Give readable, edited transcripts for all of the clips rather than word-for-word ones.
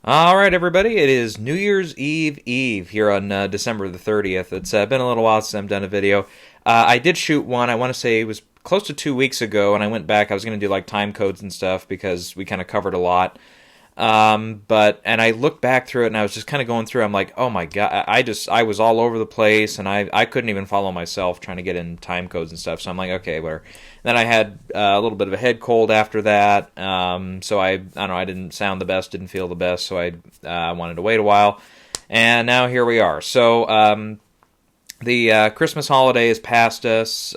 All right, everybody. It is New Year's Eve here on December the 30th. It's been a little while since I've done a video. I did shoot one. I want to say it was close to 2 weeks ago, and I went back. I was going to do like time codes and stuff because we kind of covered a lot. And I looked back through it, and I was just kind of going through. I'm like, oh my god, I was all over the place, and I couldn't even follow myself trying to get in time codes and stuff. So I'm like, okay, whatever. Then I had a little bit of a head cold after that. So I don't know, I didn't sound the best, didn't feel the best, so I wanted to wait a while, and now here we are. So the Christmas holiday is past us.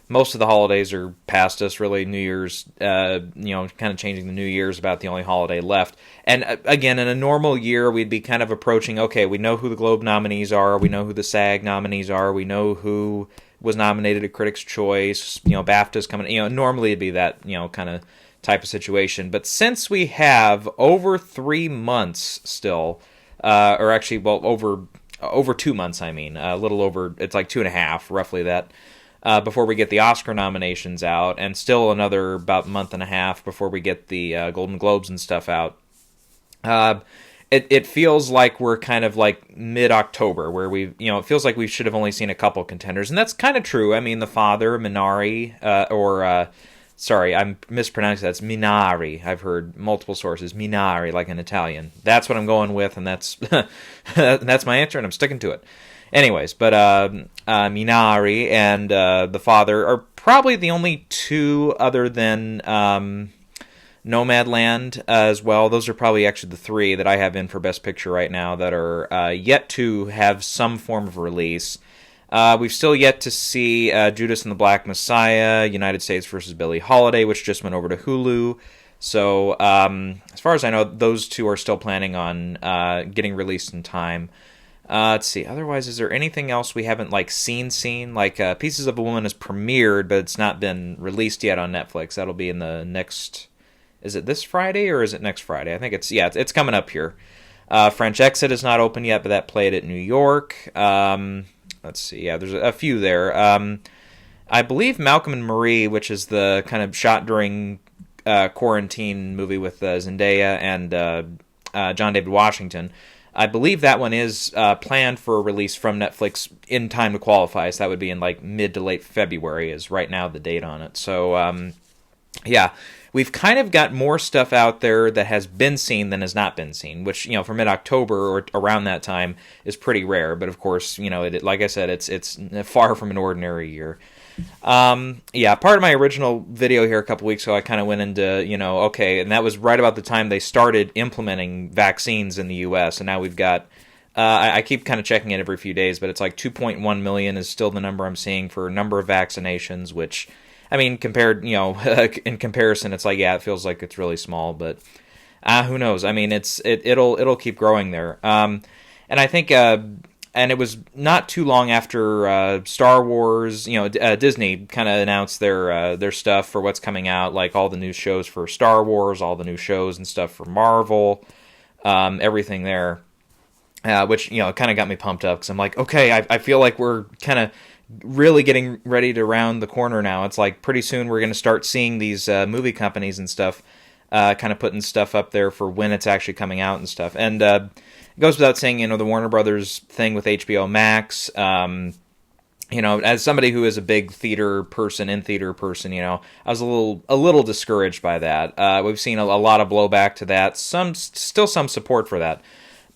Most of the holidays are past us, really. New Year's, kind of changing the New Year's about the only holiday left. And again, in a normal year, we'd be kind of approaching, okay, we know who the Globe nominees are, we know who the SAG nominees are, we know who was nominated at Critics' Choice, BAFTA's coming, normally it'd be that, kind of type of situation. But since we have over 3 months still, or actually, well, over 2 months, I mean, a little over, it's like 2.5, roughly that, before we get the Oscar nominations out, and still another about month and a half before we get the Golden Globes and stuff out. It feels like we're kind of like mid-October, where it feels like we should have only seen a couple contenders, and that's kind of true. I mean, The Father, Minari, sorry, I'm mispronouncing that. It's Minari. I've heard multiple sources. Minari, like in Italian. That's what I'm going with, and that's that's my answer, and I'm sticking to it. Anyways, but Minari and The Father are probably the only two, other than Nomadland as well. Those are probably actually the three that I have in for Best Picture right now that are yet to have some form of release. We've still yet to see Judas and the Black Messiah, United States versus Billie Holiday, which just went over to Hulu. So as far as I know, those two are still planning on getting released in time. Let's see. Otherwise, is there anything else we haven't seen? Like Pieces of a Woman is premiered, but it's not been released yet on Netflix. That'll be in the next. Is it this Friday or is it next Friday? I think it's coming up here. French Exit is not open yet, but that played at New York. Let's see. Yeah, there's a few there. I believe Malcolm and Marie, which is the kind of shot during quarantine movie with Zendaya and John David Washington. I believe that one is planned for a release from Netflix in time to qualify, so that would be in like mid to late February is right now the date on it. So, yeah, we've kind of got more stuff out there that has been seen than has not been seen, which, for mid-October or around that time is pretty rare. But, of course, like I said, it's far from an ordinary year. Yeah, part of my original video here a couple weeks ago, I kind of went into, okay, and that was right about the time they started implementing vaccines in the U.S., and now we've got, I keep kind of checking it every few days, but it's like 2.1 million is still the number I'm seeing for number of vaccinations, which, I mean, compared, in comparison, it's like, yeah, it feels like it's really small, but who knows? I mean, it'll keep growing there. And I think, and it was not too long after Star Wars, Disney kind of announced their stuff for what's coming out, like all the new shows for Star Wars, all the new shows and stuff for Marvel, everything there, which, kind of got me pumped up because I'm like, okay, I feel like we're kind of really getting ready to round the corner now. It's like pretty soon we're going to start seeing these movie companies and stuff kind of putting stuff up there for when it's actually coming out and stuff. And it goes without saying, the Warner Brothers thing with HBO Max, as somebody who is a big theater person, I was a little discouraged by that. We've seen a lot of blowback to that, still some support for that.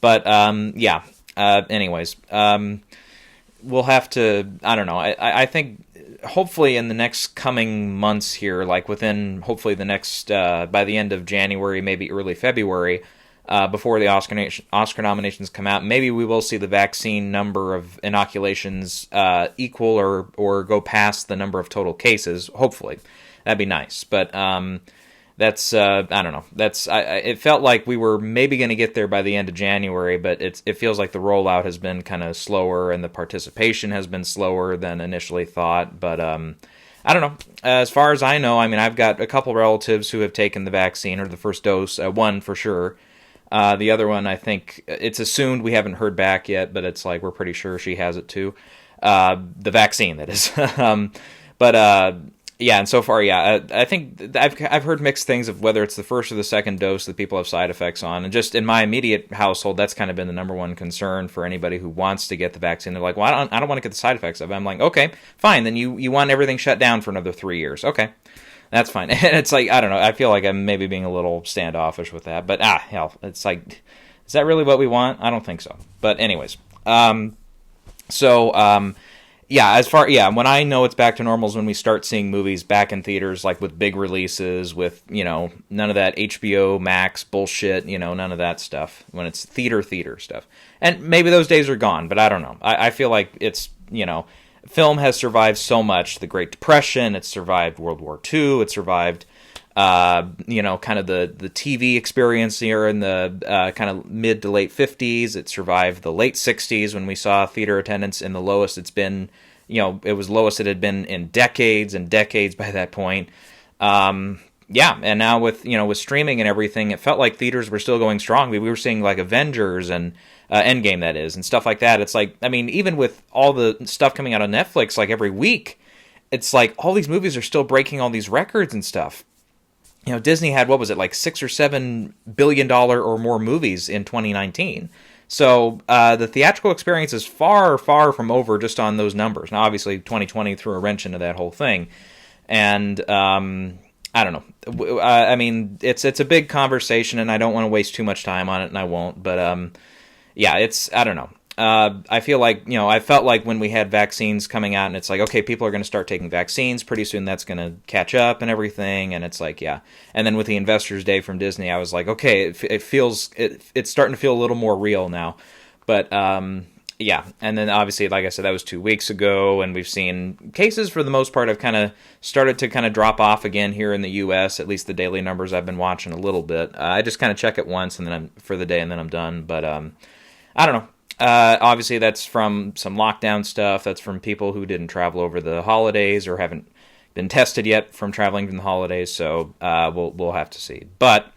But, yeah, anyways, we'll have to, I don't know, I think hopefully in the next coming months here, like within hopefully the next, by the end of January, maybe early February, before the Oscar nominations come out, maybe we will see the vaccine number of inoculations equal or go past the number of total cases, hopefully. That'd be nice, but that's I don't know. It felt like we were maybe going to get there by the end of January, but it feels like the rollout has been kind of slower and the participation has been slower than initially thought. But I don't know. As far as I know, I mean, I've got a couple relatives who have taken the vaccine or the first dose. One for sure. The other one, I think it's assumed, we haven't heard back yet, but it's like we're pretty sure she has it too. The vaccine, that is. But Yeah, and so far, yeah, I think I've heard mixed things of whether it's the first or the second dose that people have side effects on, and just in my immediate household, that's kind of been the number one concern for anybody who wants to get the vaccine. They're like, well, I don't want to get the side effects of it. I'm like, okay, fine, then you want everything shut down for another 3 years, okay, that's fine. And it's like, I don't know, I feel like I'm maybe being a little standoffish with that, but hell, it's like, is that really what we want? I don't think so. But anyways, so. Yeah, when I know it's back to normal is when we start seeing movies back in theaters, like with big releases, with, none of that HBO Max bullshit, none of that stuff, when it's theater stuff. And maybe those days are gone, but I don't know. I feel like it's, film has survived so much. The Great Depression, it's survived World War II, it survived, kind of the TV experience here in the kind of mid to late 50s. It survived the late 60s when we saw theater attendance in the lowest it's been, it was lowest it had been in decades and decades by that point. And now with streaming and everything, it felt like theaters were still going strong. We were seeing like Avengers and Endgame, that is, and stuff like that. It's like, I mean, even with all the stuff coming out on Netflix, like every week, it's like all these movies are still breaking all these records and stuff. Disney had, what was it, like $6 or $7 billion or more movies in 2019. So the theatrical experience is far, far from over just on those numbers. Now, obviously, 2020 threw a wrench into that whole thing. And I don't know. I mean, it's a big conversation, and I don't want to waste too much time on it, and I won't. But I don't know. I feel like, I felt like when we had vaccines coming out and it's like, okay, people are going to start taking vaccines pretty soon. That's going to catch up and everything. And it's like, yeah. And then with the Investors Day from Disney, I was like, okay, it's starting to feel a little more real now. But, yeah. And then obviously, like I said, that was 2 weeks ago, and we've seen cases for the most part have kind of started to kind of drop off again here in the U.S., at least the daily numbers I've been watching a little bit. I just kind of check it once and then for the day, and then I'm done. But, I don't know. Obviously, that's from some lockdown stuff. That's from people who didn't travel over the holidays or haven't been tested yet from traveling from the holidays. So we'll have to see. But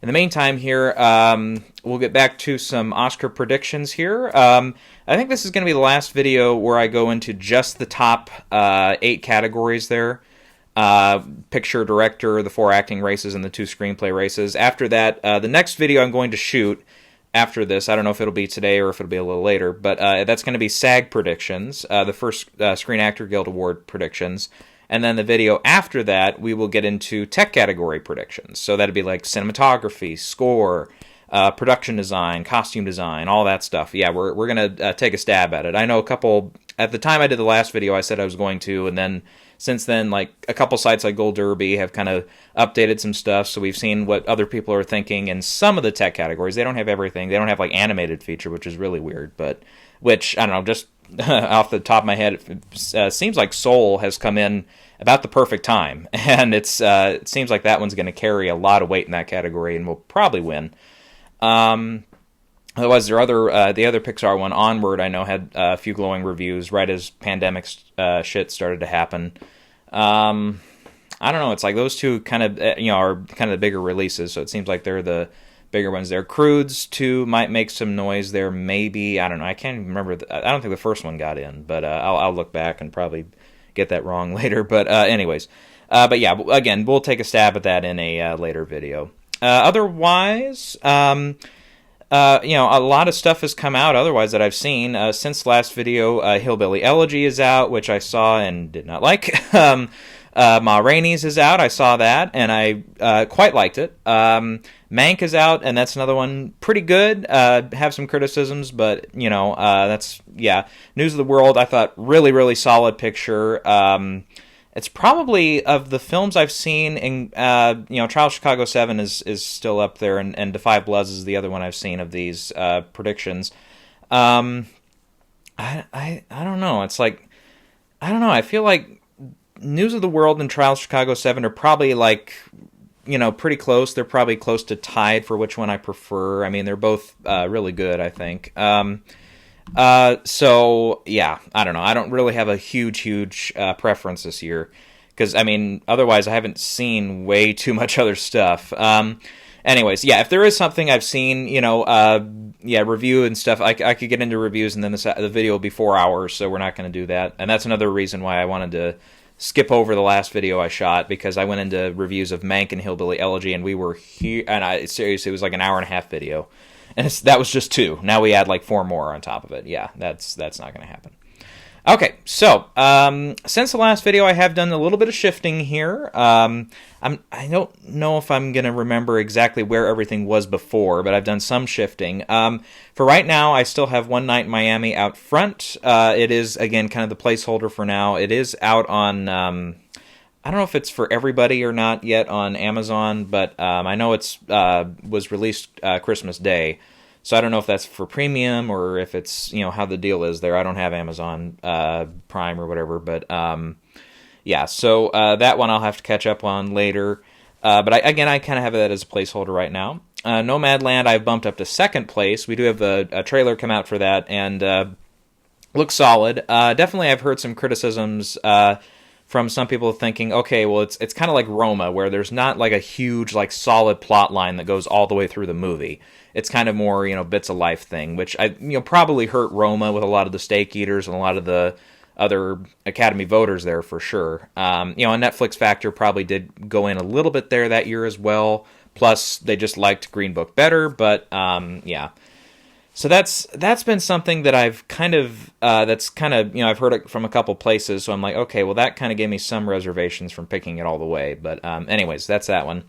in the meantime, here we'll get back to some Oscar predictions here. I think this is going to be the last video where I go into just the top 8 categories there. Picture, director, the 4 acting races, and the 2 screenplay races. After that, the next video I'm going to shoot after this, I don't know if it'll be today or if it'll be a little later, but that's going to be SAG predictions, the first Screen Actor Guild Award predictions. And then the video after that, we will get into tech category predictions. So that'd be like cinematography, score, production design, costume design, all that stuff. Yeah, we're going to take a stab at it. I know a couple, at the time I did the last video, I said I was going to, and then since then, like a couple sites like Gold Derby have kind of updated some stuff, so we've seen what other people are thinking in some of the tech categories. They don't have everything. They don't have like animated feature, which is really weird, but which, I don't know, just off the top of my head, it seems like Soul has come in about the perfect time, and it seems like that one's going to carry a lot of weight in that category and will probably win. Otherwise, the other Pixar one, Onward, I know had a few glowing reviews right as pandemic shit started to happen. I don't know. It's like those two kind of are kind of the bigger releases, so it seems like they're the bigger ones there. Croods 2 might make some noise there, maybe. I don't know. I can't even remember. I don't think the first one got in, but I'll look back and probably get that wrong later. But anyways, but yeah, again, we'll take a stab at that in a later video. Otherwise, a lot of stuff has come out otherwise that I've seen. Since last video, Hillbilly Elegy is out, which I saw and did not like. Ma Rainey's is out, I saw that, and I quite liked it. Mank is out, and that's another one pretty good. Have some criticisms, but, that's, yeah. News of the World, I thought, really, really solid picture. It's probably, of the films I've seen, in Trial Chicago 7 is still up there, and Da 5 Bloods is the other one I've seen of these predictions. I don't know. It's like, I don't know. I feel like News of the World and Trial Chicago 7 are probably like, pretty close. They're probably close to tied for which one I prefer. I mean, they're both really good, I think. So yeah, I don't know. I don't really have a huge preference this year because, I mean, otherwise I haven't seen way too much other stuff. Anyways, yeah, if there is something I've seen, review and stuff, I could get into reviews, and then the video will be 4 hours, so we're not going to do that. And that's another reason why I wanted to skip over the last video I shot because I went into reviews of Mank and Hillbilly Elegy, and we were here, and seriously, it was like an hour and a half video, and that was just 2. Now we add like 4 more on top of it. Yeah, that's not going to happen. Okay, so since the last video, I have done a little bit of shifting here. I don't know if I'm going to remember exactly where everything was before, but I've done some shifting. For right now, I still have One Night in Miami out front. It is, again, kind of the placeholder for now. It is out on, I don't know if it's for everybody or not yet on Amazon, but I know it's was released Christmas Day. So I don't know if that's for premium or if it's, how the deal is there. I don't have Amazon Prime or whatever, but yeah. So that one I'll have to catch up on later. But I kind of have that as a placeholder right now. Nomadland I've bumped up to 2nd place. We do have a trailer come out for that, and looks solid. Definitely I've heard some criticisms from some people thinking, okay, well, it's kind of like Roma, where there's not like a huge, like, solid plot line that goes all the way through the movie. It's kind of more, bits of life thing, which probably hurt Roma with a lot of the steak eaters and a lot of the other Academy voters there for sure. A Netflix factor probably did go in a little bit there that year as well. Plus, they just liked Green Book better, but yeah. So that's been something that I've kind of I've heard it from a couple places, so I'm like, okay, well, that kind of gave me some reservations from picking it all the way. But anyways, that's that one.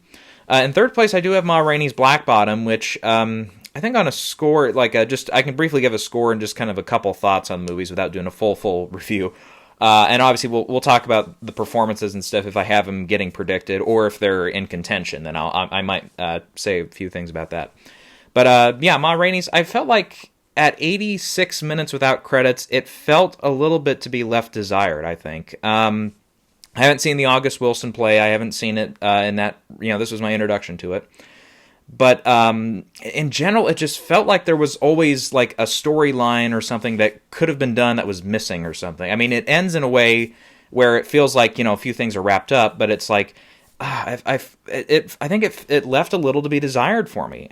In 3rd place, I do have Ma Rainey's Black Bottom, which I think on a score, I can briefly give a score and just kind of a couple thoughts on the movies without doing a full review. And obviously, we'll talk about the performances and stuff if I have them getting predicted, or if they're in contention, then I might say a few things about that. But yeah, Ma Rainey's, I felt like at 86 minutes without credits, it felt a little bit to be left desired, I think. I haven't seen the August Wilson play. I haven't seen it in that, this was my introduction to it. But in general, it just felt like there was always like a storyline or something that could have been done that was missing or something. I mean, it ends in a way where it feels like, a few things are wrapped up, but it's like, I think it left a little to be desired for me.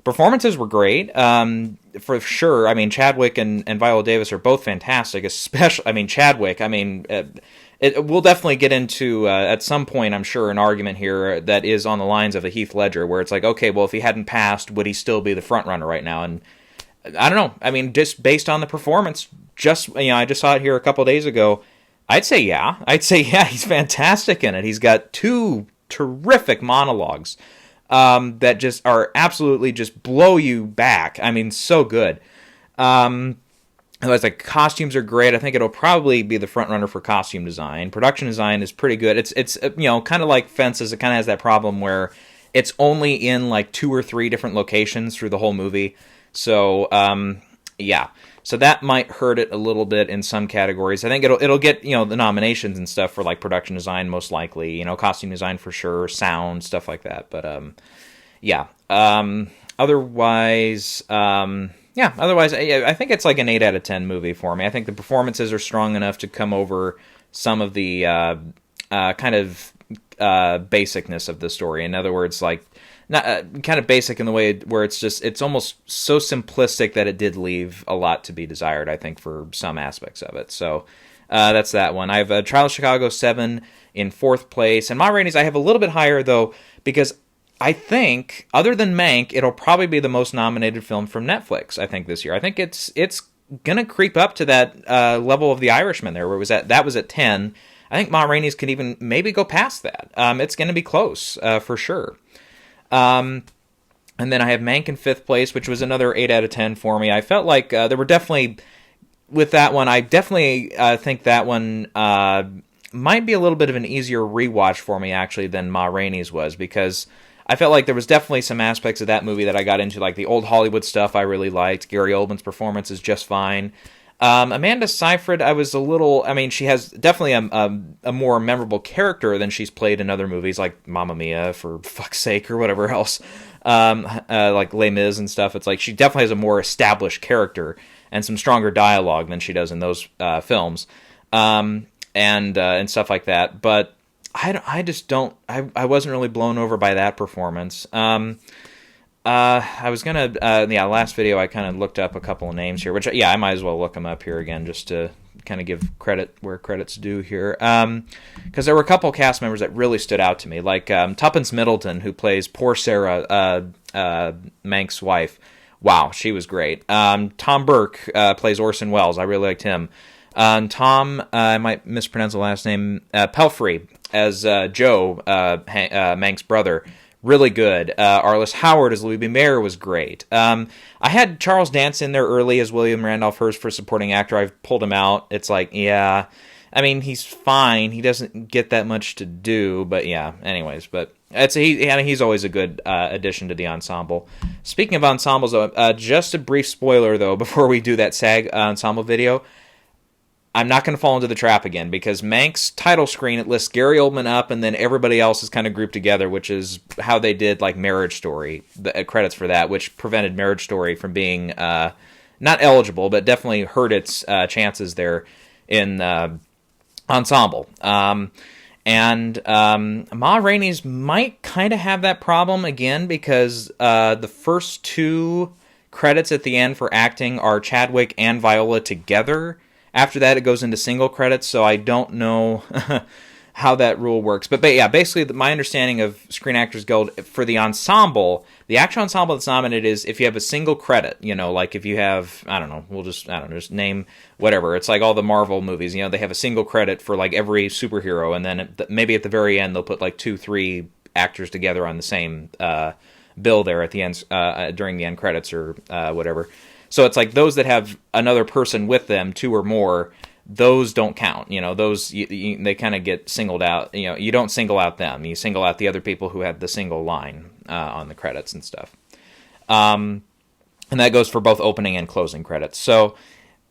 Performances were great, for sure. I mean, Chadwick and Viola Davis are both fantastic, especially, Chadwick, we'll definitely get into, at some point, I'm sure, an argument here that is on the lines of a Heath Ledger, where it's like, okay, well, if he hadn't passed, would he still be the front runner right now? And I don't know. Just based on the performance, I just saw it here a couple days ago. I'd say yeah, he's fantastic in it. He's got 2 terrific monologues that just are absolutely just blow you back. So good. Otherwise, costumes are great. I think it'll probably be the front runner for costume design. Production design is pretty good. It's kind of like Fences. It kind of has that problem where it's only in like 2 or 3 different locations through the whole movie. So yeah. So that might hurt it a little bit in some categories. I think it'll get, the nominations and stuff for like production design most likely, costume design for sure, sound, stuff like that. But yeah. Otherwise, I think it's like an 8 out of 10 movie for me. I think the performances are strong enough to come over some of the kind of basicness of the story. In other words, like, not kind of basic in the way where it's almost so simplistic that it did leave a lot to be desired, I think, for some aspects of it. So that's that one. I have Trial of Chicago 7 in 4th place. And Ma Rainey's I have a little bit higher, though, because I think, other than Mank, it'll probably be the most nominated film from Netflix, I think, this year. I think it's going to creep up to that level of The Irishman there, where that was at 10. I think Ma Rainey's could even maybe go past that. It's going to be close, for sure. And then I have Mank in 5th place, which was another 8 out of 10 for me. I felt like there were definitely, with that one, I definitely think that one might be a little bit of an easier rewatch for me, actually, than Ma Rainey's was, because I felt like there was definitely some aspects of that movie that I got into, like the old Hollywood stuff I really liked. Gary Oldman's performance is just fine. Amanda Seyfried, I was a little... she has definitely a more memorable character than she's played in other movies, like Mamma Mia, for fuck's sake, or whatever else. Like Les Mis and stuff. It's like she definitely has a more established character and some stronger dialogue than she does in those films. And stuff like that. But I just don't... I wasn't really blown over by that performance. I was gonna, last video I kind of looked up a couple of names here, which, I might as well look them up here again just to kind of give credit where credit's due here, because there were a couple cast members that really stood out to me, like Tuppence Middleton, who plays poor Sarah, Mank's wife. Wow, she was great. Tom Burke plays Orson Welles. I really liked him. Tom, I might mispronounce the last name, Pelfrey as Joe, Mank's brother. Really good. Arliss Howard as Louis B. Mayer was great. I had Charles Dance in there early as William Randolph Hearst for supporting actor. I've pulled him out. It's like, yeah, I mean, he's fine. He doesn't get that much to do, but yeah, anyways, but he's always a good addition to the ensemble. Speaking of ensembles, just a brief spoiler, though, before we do that SAG ensemble video. I'm not going to fall into the trap again, because Mank's title screen, it lists Gary Oldman up, and then everybody else is kind of grouped together, which is how they did like Marriage Story, the credits for that, which prevented Marriage Story from being not eligible, but definitely hurt its chances there in ensemble. And Ma Rainey's might kind of have that problem again, because the first two credits at the end for acting are Chadwick and Viola together. After that, it goes into single credits, so I don't know how that rule works. But yeah, basically, my understanding of Screen Actors Guild for the ensemble, the actual ensemble that's nominated is if you have a single credit, like if you have, just name whatever. It's like all the Marvel movies, they have a single credit for like every superhero, and then maybe at the very end, they'll put like 2-3 actors together on the same bill there at the end, during the end credits or whatever. So it's like those that have another person with them, 2 or more, those don't count. Those they kind of get singled out. You don't single out them. You single out the other people who had the single line on the credits and stuff. And that goes for both opening and closing credits. So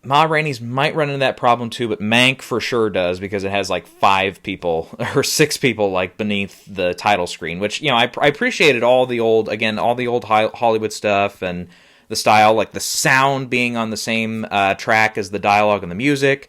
Ma Rainey's might run into that problem too, but Mank for sure does, because it has like 5 people or 6 people like beneath the title screen, which I appreciated all the old Hollywood stuff and the style, like the sound being on the same track as the dialogue and the music,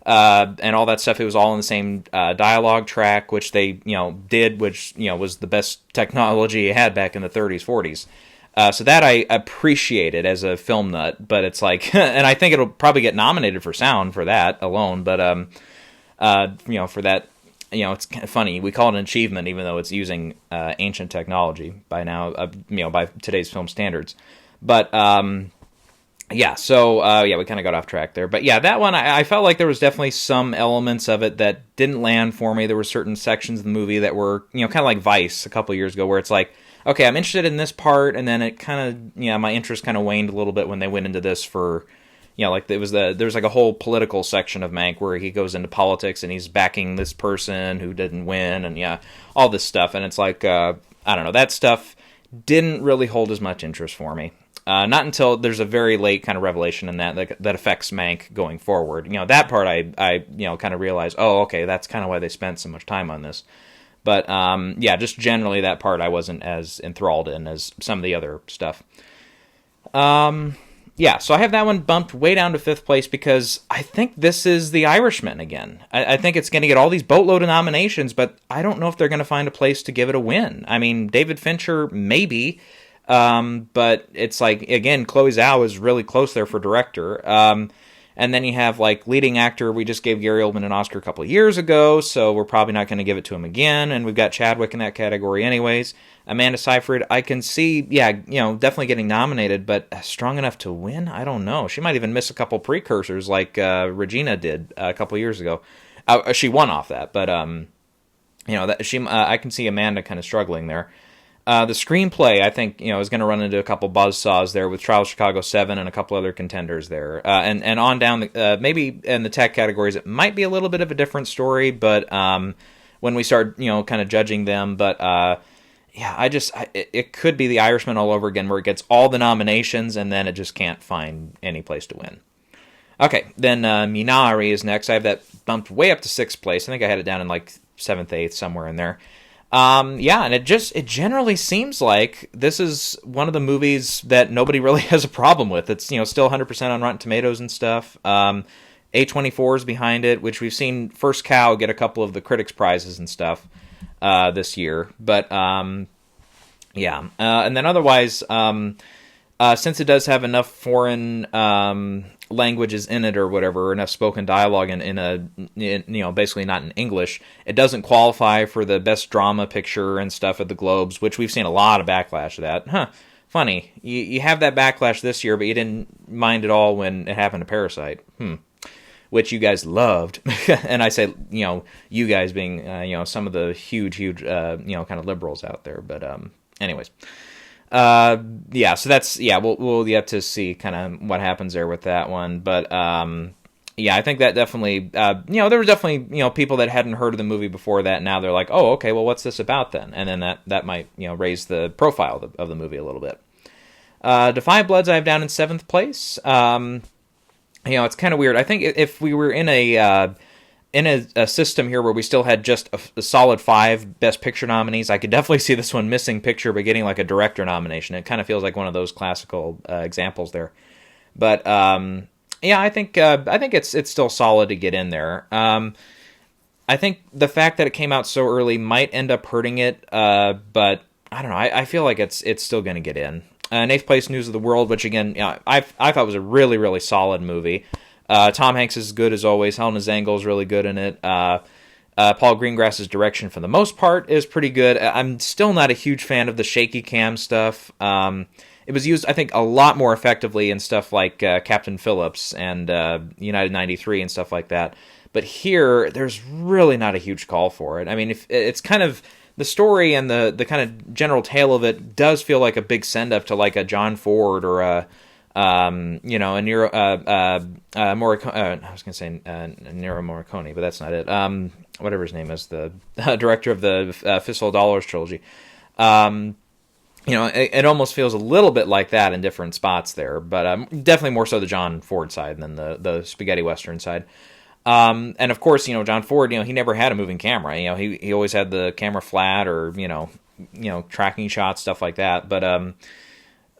and all that stuff. It was all on the same dialogue track, which they did, which was the best technology you had back in the 30s, 40s. So that I appreciated as a film nut, but it's like, and I think it'll probably get nominated for sound for that alone. But for that, it's kind of funny. We call it an achievement, even though it's using ancient technology by now, by today's film standards. But, we kind of got off track there. But yeah, that one, I felt like there was definitely some elements of it that didn't land for me. There were certain sections of the movie that were, kind of like Vice a couple years ago, where it's like, okay, I'm interested in this part, and then it kind of, my interest kind of waned a little bit when they went into this for, like there's like a whole political section of Mank where he goes into politics and he's backing this person who didn't win, and all this stuff. And it's like, I don't know, that stuff didn't really hold as much interest for me. Not until there's a very late kind of revelation in that affects Mank going forward. That part I kind of realized, oh, okay, that's kind of why they spent so much time on this. But, just generally that part I wasn't as enthralled in as some of the other stuff. So I have that one bumped way down to 5th place because I think this is The Irishman again. I think it's going to get all these boatload of nominations, but I don't know if they're going to find a place to give it a win. I mean, David Fincher, maybe. But it's like, again, Chloe Zhao is really close there for director. And then you have like leading actor. We just gave Gary Oldman an Oscar a couple of years ago, so we're probably not going to give it to him again. And we've got Chadwick in that category anyways. Amanda Seyfried, I can see, definitely getting nominated, but strong enough to win? I don't know. She might even miss a couple precursors like Regina did a couple of years ago. She won off that, but I can see Amanda kind of struggling there. The screenplay, I think, is going to run into a couple buzzsaws there with Trial of Chicago 7 and a couple other contenders there. And on down, maybe in the tech categories, it might be a little bit of a different story, but when we start, kind of judging them. But, it could be The Irishman all over again, where it gets all the nominations and then it just can't find any place to win. Okay, then Minari is next. I have that bumped way up to 6th place. I think I had it down in like 7th, 8th, somewhere in there. And it generally seems like this is one of the movies that nobody really has a problem with. It's, still 100% on Rotten Tomatoes and stuff. A24 is behind it, which we've seen First Cow get a couple of the critics' prizes and stuff this year. But, and then otherwise, Since it does have enough foreign languages in it or whatever, enough spoken dialogue basically not in English, it doesn't qualify for the best drama picture and stuff at the Globes, which we've seen a lot of backlash to that. Funny. You have that backlash this year, but you didn't mind at all when it happened to Parasite. Which you guys loved. And I say, you guys being, some of the huge, kind of liberals out there. But anyways. So that's, we'll yet to see kind of what happens there with that one. But I think that definitely, there were definitely, people that hadn't heard of the movie before that. Now they're like, oh, okay, well, what's this about then? And then that might, raise the profile of the movie a little bit. Defy Bloods I have down in 7th place. It's kind of weird. I think if we were in a system here where we still had just a solid 5 Best Picture nominees, I could definitely see this one missing picture but getting like a director nomination. It kind of feels like one of those classical examples there. But I think it's still solid to get in there. I think the fact that it came out so early might end up hurting it, but I don't know. I feel like it's still going to get in. 8th place, News of the World, which again, I thought was a really, really solid movie. Tom Hanks is good as always. Helena Zengel is really good in it. Paul Greengrass's direction, for the most part, is pretty good. I'm still not a huge fan of the shaky cam stuff. It was used, I think, a lot more effectively in stuff like Captain Phillips and United 93 and stuff like that. But here, there's really not a huge call for it. I mean, if it's kind of... The story and the kind of general tale of it does feel like a big send-up to like a John Ford or a Nero Morricone. I was going to say Nero Morricone, but that's not it. Whatever his name is, the director of the Fistful of Dollars trilogy. It almost feels a little bit like that in different spots there, but definitely more so the John Ford side than the spaghetti western side. And of course, John Ford, he never had a moving camera. He always had the camera flat or, tracking shots, stuff like that. But, no,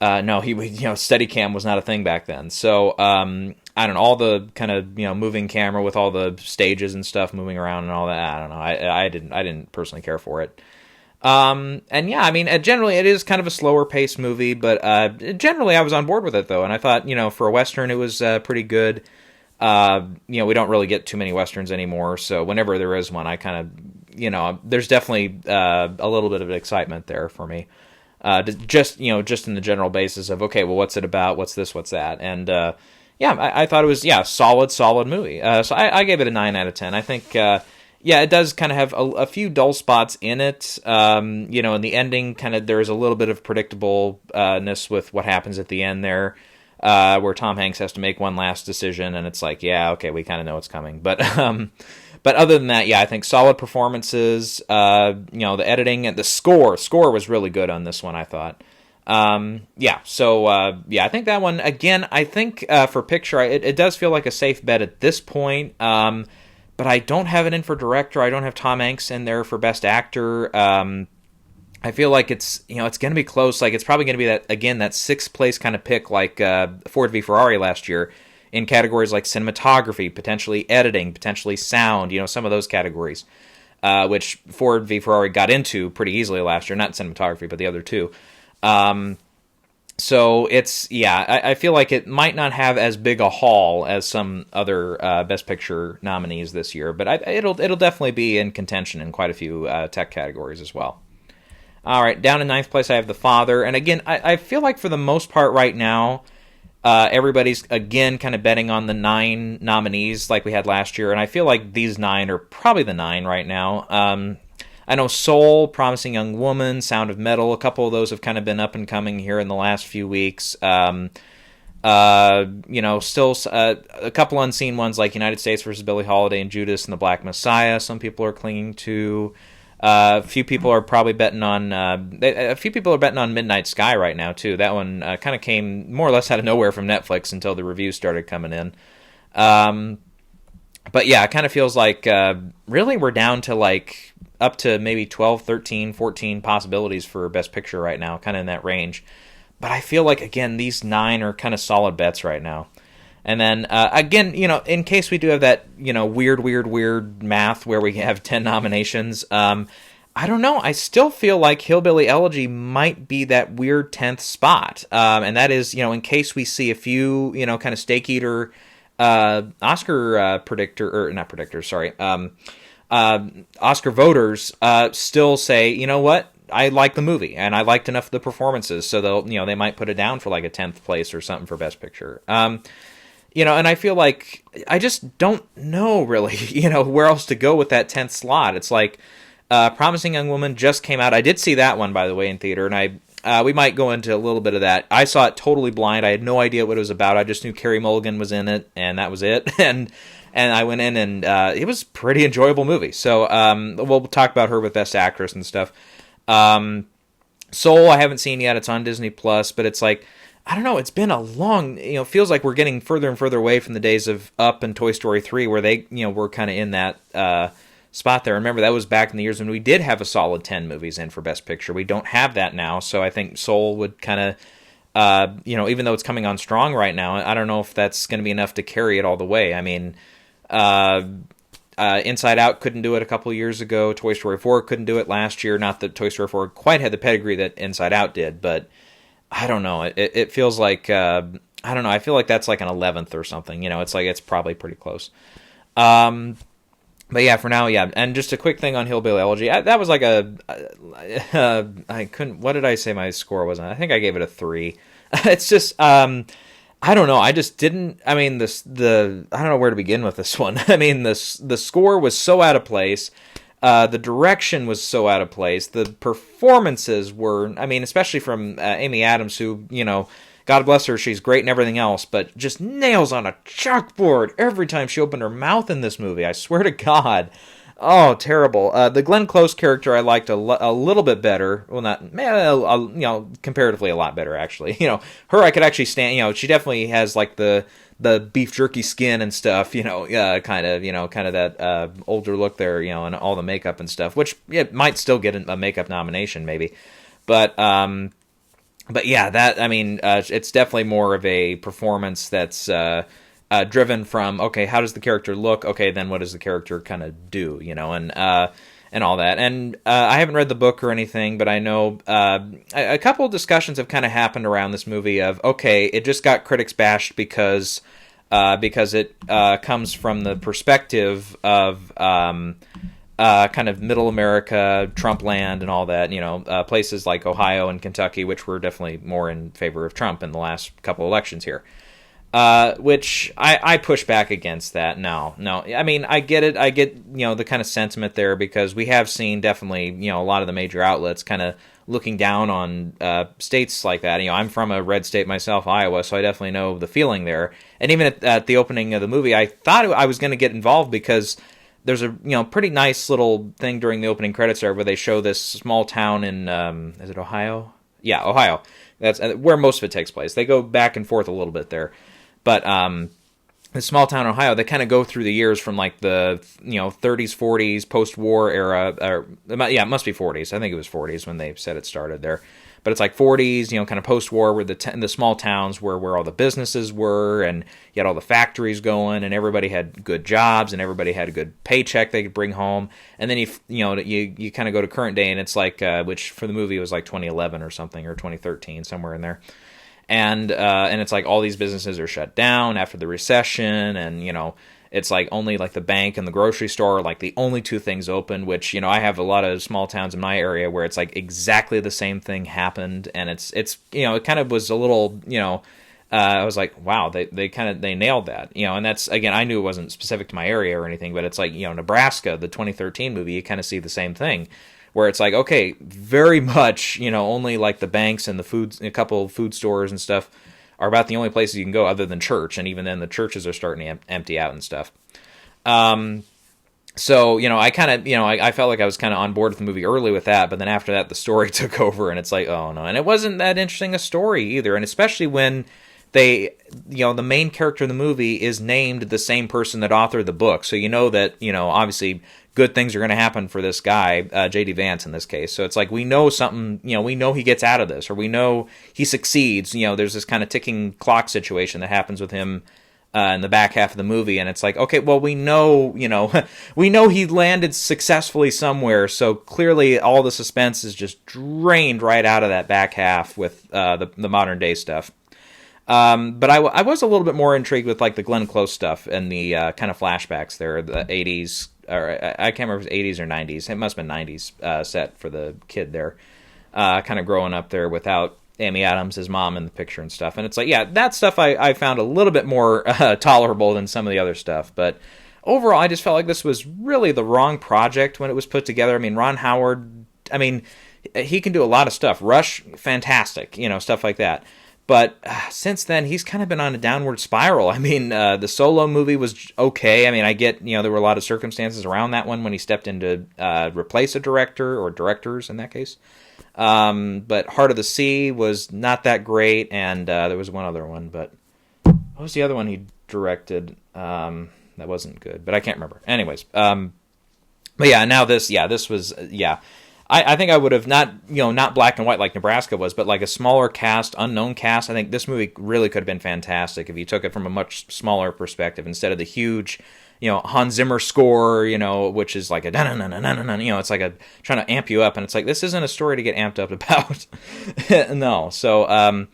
Steadicam was not a thing back then. So, I don't know, all the kind of, moving camera with all the stages and stuff moving around and all that. I don't know. I didn't personally care for it. Generally it is kind of a slower paced movie, but, generally I was on board with it though. And I thought, for a Western, it was, pretty good. We don't really get too many Westerns anymore, so whenever there is one, I kind of, there's definitely a little bit of excitement there for me. Just in the general basis of, okay, well, what's it about? What's this? What's that? And, I thought it was, solid movie. So I gave it a 9 out of 10. I think, it does kind of have a few dull spots in it. In the ending, kind of, there's a little bit of predictableness with what happens at the end there. Where Tom Hanks has to make one last decision, and it's like, okay, we kind of know what's coming. But other than that, I think solid performances. The editing and the score was really good on this one, I thought. I think that one again. I think for picture, it does feel like a safe bet at this point. But I don't have it in for director. I don't have Tom Hanks in there for best actor. I feel like it's going to be close. Like, it's probably going to be that 6th place kind of pick like Ford v Ferrari last year in categories like cinematography, potentially editing, potentially sound, some of those categories, which Ford v Ferrari got into pretty easily last year. Not cinematography, but the other two. So it's, I feel like it might not have as big a haul as some other Best Picture nominees this year, but it'll definitely be in contention in quite a few tech categories as well. All right, down in 9th place, I have The Father. And again, I feel like for the most part right now, everybody's, again, kind of betting on the 9 nominees like we had last year. And I feel like these 9 are probably the 9 right now. I know Soul, Promising Young Woman, Sound of Metal, a couple of those have kind of been up and coming here in the last few weeks. Still a couple unseen ones like United States versus Billie Holiday and Judas and the Black Messiah, some people are clinging to. A few people are probably betting on. A few people are betting on Midnight Sky right now too. That one kind of came more or less out of nowhere from Netflix until the reviews started coming in. But it kind of feels like really we're down to like up to maybe 12, 13, 14 possibilities for Best Picture right now, kind of in that range. But I feel like again these 9 are kind of solid bets right now. And then, again, in case we do have that, weird math where we have 10 nominations, I I don't know. I still feel like Hillbilly Elegy might be that weird 10th spot. And that is, in case we see a few, kind of steak eater Oscar predictor, or not predictors, sorry, Oscar voters still say, you know what? I like the movie, and I liked enough of the performances, so they might put it down for like a 10th place or something for Best Picture. And I feel like I just don't know really, where else to go with that 10th slot. It's like Promising Young Woman just came out. I did see that one, by the way, in theater, and we might go into a little bit of that. I saw it totally blind. I had no idea what it was about. I just knew Carey Mulligan was in it, and that was it. And I went in, and it was a pretty enjoyable movie. So we'll talk about her with Best Actress and stuff. Soul, I haven't seen yet. It's on Disney Plus, but it's like, I don't know. It's been a long, feels like we're getting further and further away from the days of Up and Toy Story 3, where they, were kind of in that spot there. Remember, that was back in the years when we did have a solid 10 movies in for Best Picture. We don't have that now, so I think Soul would kind of, even though it's coming on strong right now, I don't know if that's going to be enough to carry it all the way. I mean, Inside Out couldn't do it a couple of years ago. Toy Story 4 couldn't do it last year. Not that Toy Story 4 quite had the pedigree that Inside Out did, but I don't know. It feels like, I don't know. I feel like that's like an 11th or something. It's like it's probably pretty close. But yeah, for now, yeah. And just a quick thing on Hillbilly Elegy. That was like I couldn't, what did I say my score was on? I think I gave it a 3. It's just, I don't know. I just didn't, I mean, I don't know where to begin with this one. I mean, the score was so out of place. The direction was so out of place. The performances were, I mean, especially from Amy Adams, who, God bless her, she's great and everything else, but just nails on a chalkboard every time she opened her mouth in this movie. I swear to God. Oh, terrible. The Glenn Close character I liked a little bit better. Well, not, comparatively a lot better, actually. Her I could actually stand, she definitely has like the beef jerky skin and stuff, kind of that older look there, and all the makeup and stuff, which it might still get a makeup nomination maybe. But yeah, that, I mean, it's definitely more of a performance that's driven from, okay, how does the character look? Okay, then what does the character kind of do, and all that. And I haven't read the book or anything, but I know a couple of discussions have kind of happened around this movie of, okay, it just got critics bashed because it comes from the perspective of kind of middle America, Trump land and all that, places like Ohio and Kentucky, which were definitely more in favor of Trump in the last couple elections here. Which I push back against that. No. I mean, I get it. I get, the kind of sentiment there, because we have seen definitely, a lot of the major outlets kind of looking down on states like that. I'm from a red state myself, Iowa, so I definitely know the feeling there. And even at the opening of the movie, I thought I was going to get involved, because there's a pretty nice little thing during the opening credits there where they show this small town in is it Ohio? Yeah, Ohio. That's where most of it takes place. They go back and forth a little bit there. But the small town in Ohio, they kind of go through the years from like the 30s, 40s, post-war era. It must be 40s. I think it was 40s when they said it started there. But it's like 40s, kind of post-war, where the small towns where all the businesses were, and you had all the factories going, and everybody had good jobs, and everybody had a good paycheck they could bring home. And then you kind of go to current day, and it's like which for the movie was like 2011 or something, or 2013, somewhere in there. And it's like all these businesses are shut down after the recession, and it's like only like the bank and the grocery store are like the only two things open, which I have a lot of small towns in my area where it's like exactly the same thing happened, and it's it kind of was a little I was like, wow, they nailed that, and that's, again, I knew it wasn't specific to my area or anything, but it's like Nebraska, the 2013 movie, you kind of see the same thing. Where it's like, okay, very much, only like the banks and a couple of food stores and stuff are about the only places you can go other than church, and even then the churches are starting to empty out and stuff. So, I kind of, I felt like I was kind of on board with the movie early with that, but then after that the story took over, and it's like, oh no, and it wasn't that interesting a story either, and especially when the main character in the movie is named the same person that authored the book, so that, obviously good things are going to happen for this guy, J.D. Vance in this case. So it's like, we know something, we know he gets out of this, or we know he succeeds. There's this kind of ticking clock situation that happens with him in the back half of the movie, and it's like, okay, well, we know, we know he landed successfully somewhere, so clearly all the suspense is just drained right out of that back half with the modern day stuff. But I was a little bit more intrigued with like the Glenn Close stuff and the kind of flashbacks there, the 80s, or I can't remember if it was 80s or 90s. It must have been 90s set for the kid there, kind of growing up there without Amy Adams, his mom, in the picture and stuff. And it's like, yeah, that stuff I found a little bit more tolerable than some of the other stuff. But overall, I just felt like this was really the wrong project when it was put together. I mean, Ron Howard, I mean, he can do a lot of stuff. Rush, fantastic, stuff like that. But since then, he's kind of been on a downward spiral. I mean, the Solo movie was okay. I mean, I get, there were a lot of circumstances around that one when he stepped in to replace a director, or directors in that case. But Heart of the Sea was not that great, and there was one other one, but what was the other one he directed? That wasn't good, but I can't remember. Anyways, but yeah, now this was, I think I would have not black and white like Nebraska was, but like a smaller cast, unknown cast. I think this movie really could have been fantastic if you took it from a much smaller perspective instead of the huge, Hans Zimmer score, which is like a it's like a trying to amp you up, and it's like, this isn't a story to get amped up about. No, so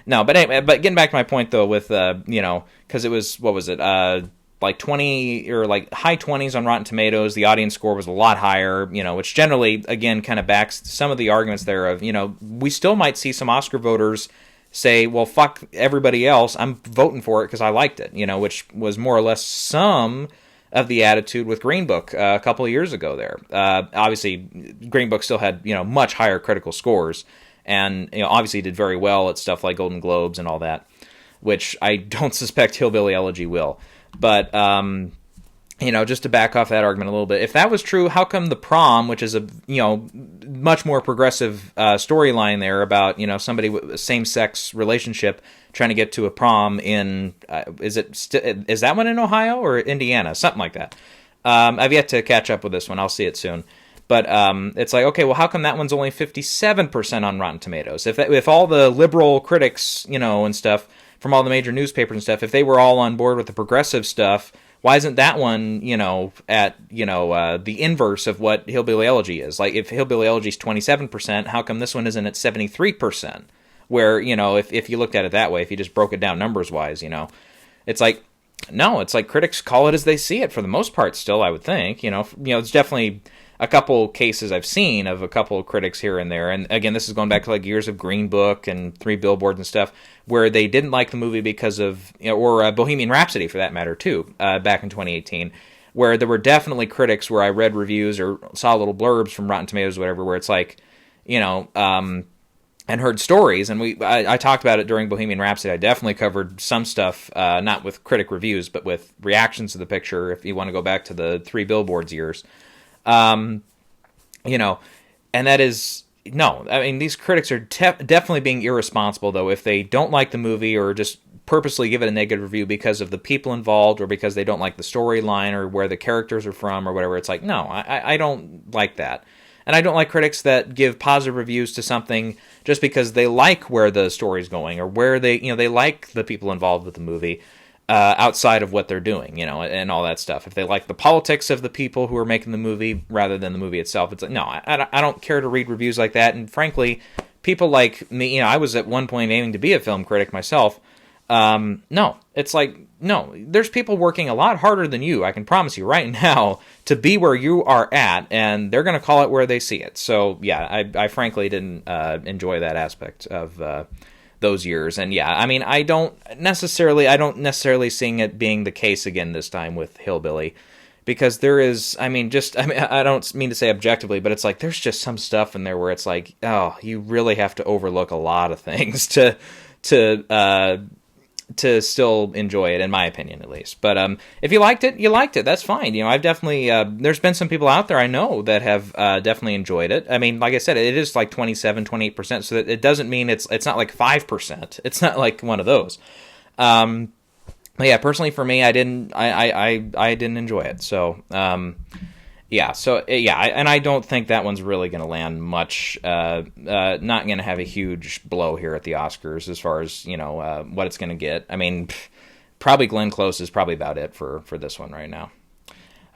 no, but anyway, but getting back to my point though, with because it was, what was it, like 20 or like high 20s on Rotten Tomatoes. The audience score was a lot higher, which generally again kind of backs some of the arguments there of, we still might see some Oscar voters say, well, fuck everybody else, I'm voting for it because I liked it, which was more or less some of the attitude with Green Book a couple of years ago there. Obviously, Green Book still had, much higher critical scores, and, obviously did very well at stuff like Golden Globes and all that, which I don't suspect Hillbilly Elegy will. But, just to back off that argument a little bit, if that was true, how come The Prom, which is a, much more progressive storyline there about, somebody with a same-sex relationship trying to get to a prom in, is that one in Ohio or Indiana? Something like that. I've yet to catch up with this one. I'll see it soon. But it's like, okay, well, how come that one's only 57% on Rotten Tomatoes? If all the liberal critics, and stuff from all the major newspapers and stuff, if they were all on board with the progressive stuff, why isn't that one, at, the inverse of what Hillbilly Elegy is? Like, if Hillbilly Elegy is 27%, how come this one isn't at 73%? Where, if you looked at it that way, if you just broke it down numbers-wise, it's like, no, it's like critics call it as they see it for the most part still, I would think. It's definitely a couple cases I've seen of a couple of critics here and there. And again, this is going back to like years of Green Book and Three Billboards and stuff, where they didn't like the movie because of, or Bohemian Rhapsody for that matter too, back in 2018, where there were definitely critics where I read reviews or saw little blurbs from Rotten Tomatoes or whatever, where it's like, and heard stories, and I talked about it during Bohemian Rhapsody. I definitely covered some stuff, not with critic reviews, but with reactions to the picture, if you want to go back to the Three Billboards years. And that is, no, I mean, these critics are definitely being irresponsible, though, if they don't like the movie or just purposely give it a negative review because of the people involved or because they don't like the storyline or where the characters are from or whatever. It's like, no, I don't like that. And I don't like critics that give positive reviews to something just because they like where the story's going or where they like the people involved with the movie. Outside of what they're doing, and all that stuff. If they like the politics of the people who are making the movie rather than the movie itself, it's like, no, I don't care to read reviews like that. And frankly, people like me, I was at one point aiming to be a film critic myself. No, it's like, no, there's people working a lot harder than you, I can promise you right now, to be where you are at, and they're going to call it where they see it. So, yeah, I frankly didn't enjoy that aspect of those years. And yeah, I mean, I don't necessarily seeing it being the case again this time with Hillbilly, because there is, I don't mean to say objectively, but it's like there's just some stuff in there where it's like, oh, you really have to overlook a lot of things to still enjoy it, in my opinion, at least. But if you liked it, you liked it. That's fine. I've definitely, there's been some people out there I know that have definitely enjoyed it. I mean, like I said, it is like 28%, so that it doesn't mean it's not like 5%. It's not like one of those. But yeah, personally for me, I didn't enjoy it. So, yeah, and I don't think that one's really going to land much. Not going to have a huge blow here at the Oscars as far as what it's going to get. I mean, probably Glenn Close is probably about it for this one right now.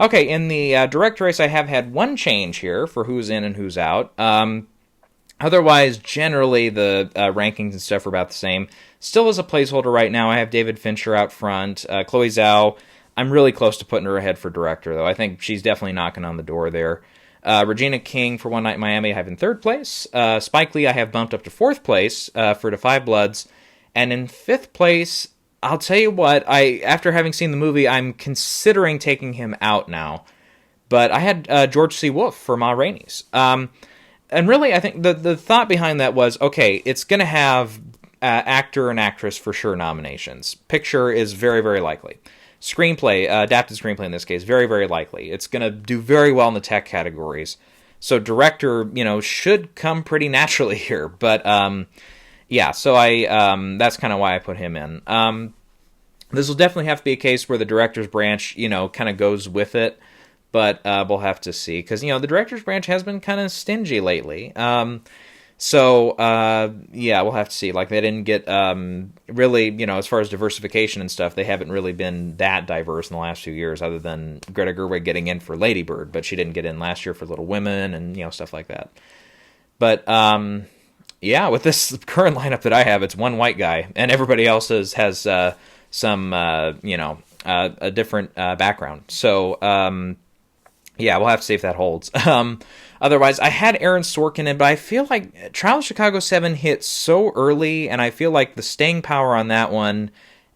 Okay, in the director race, I have had one change here for who's in and who's out. Otherwise, generally, the rankings and stuff are about the same. Still as a placeholder right now, I have David Fincher out front. Chloe Zhao, I'm really close to putting her ahead for director, though. I think she's definitely knocking on the door there. Regina King for One Night in Miami I have in third place. Spike Lee I have bumped up to fourth place for Da 5 Bloods. And in fifth place, I'll tell you what, after having seen the movie, I'm considering taking him out now. But I had George C. Wolfe for Ma Rainey's. And really, I think the thought behind that was, okay, it's going to have actor and actress for sure nominations. Picture is very, very likely. Screenplay, adapted screenplay in this case, very, very likely. It's going to do very well in the tech categories. So director, should come pretty naturally here. But, yeah, so that's kind of why I put him in. This will definitely have to be a case where the director's branch, kind of goes with it. But we'll have to see. Because, the director's branch has been kind of stingy lately. So, we'll have to see. Like, they didn't get really, as far as diversification and stuff, they haven't really been that diverse in the last few years, other than Greta Gerwig getting in for Lady Bird, but she didn't get in last year for Little Women and, stuff like that. But, with this current lineup that I have, it's one white guy, and everybody else has some, a different background. So, we'll have to see if that holds. Otherwise, I had Aaron Sorkin in, but I feel like Trial of Chicago 7 hit so early, and I feel like the staying power on that one,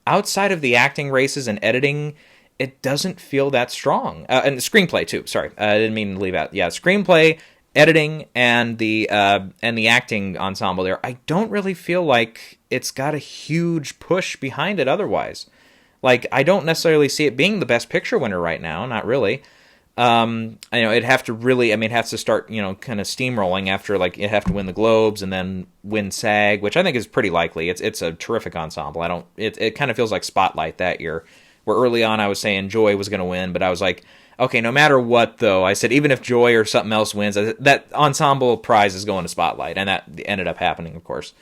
outside of the acting races and editing, it doesn't feel that strong. And the screenplay, too. Sorry, I didn't mean to leave out. Yeah, screenplay, editing, and the acting ensemble there, I don't really feel like it's got a huge push behind it otherwise. Like, I don't necessarily see it being the Best Picture winner right now, not really. It'd have to really, it has to start, kind of steamrolling after, like, it'd have to win the Globes and then win SAG, which I think is pretty likely. It's a terrific ensemble. It kind of feels like Spotlight that year, where early on I was saying Joy was going to win, but I was like, okay, no matter what, though, I said, even if Joy or something else wins, that ensemble prize is going to Spotlight, and that ended up happening, of course.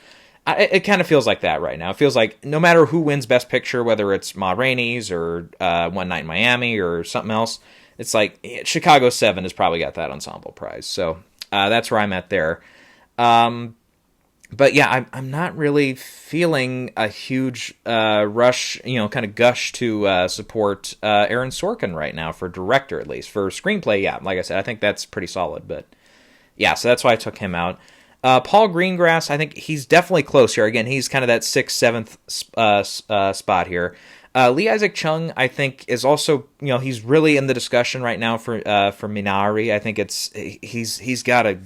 It kind of feels like that right now. It feels like no matter who wins Best Picture, whether it's Ma Rainey's or One Night in Miami or something else, it's like Chicago 7 has probably got that ensemble prize. So that's where I'm at there. But yeah, I'm not really feeling a huge rush, kind of gush to support Aaron Sorkin right now for director, at least. For screenplay, yeah, like I said, I think that's pretty solid. But yeah, so that's why I took him out. Paul Greengrass, I think he's definitely close here. Again, he's kind of that 6th, 7th spot here. Lee Isaac Chung, I think, is also, he's really in the discussion right now for Minari. I think he's got a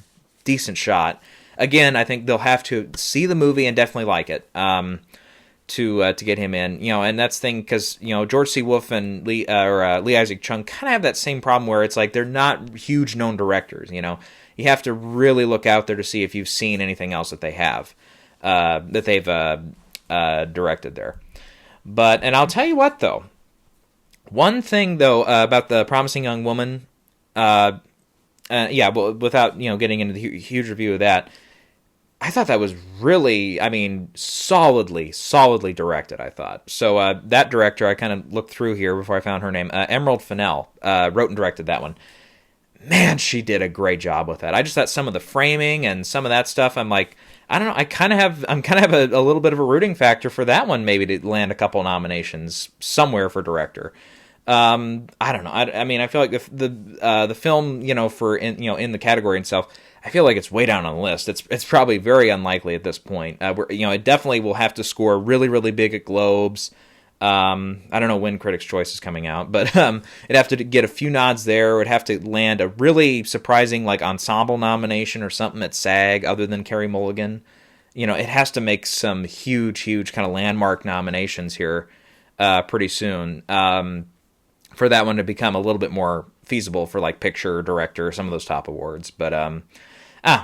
decent shot. Again, I think they'll have to see the movie and definitely like it to get him in. And that's the thing, because George C. Wolfe and Lee Isaac Chung kind of have that same problem where it's like they're not huge known directors. You have to really look out there to see if you've seen anything else that they have that they've directed there. And I'll tell you what, though. One thing, though, about The Promising Young Woman, without, getting into the huge review of that, I thought that was really, solidly directed, I thought. So that director, I kind of looked through here before I found her name, Emerald Fennell, wrote and directed that one. Man, she did a great job with that. I just thought some of the framing and some of that stuff, I'm like, I don't know. I'm kind of have a little bit of a rooting factor for that one, maybe to land a couple nominations somewhere for director. I don't know. I feel like the film, for in the category itself, I feel like it's way down on the list. It's probably very unlikely at this point. It definitely will have to score really, really big at Globes. I don't know when Critics' Choice is coming out, but it'd have to get a few nods there. It would have to land a really surprising like ensemble nomination or something at SAG other than Carey Mulligan. It has to make some huge kind of landmark nominations here pretty soon for that one to become a little bit more feasible for like picture, director, some of those top awards. But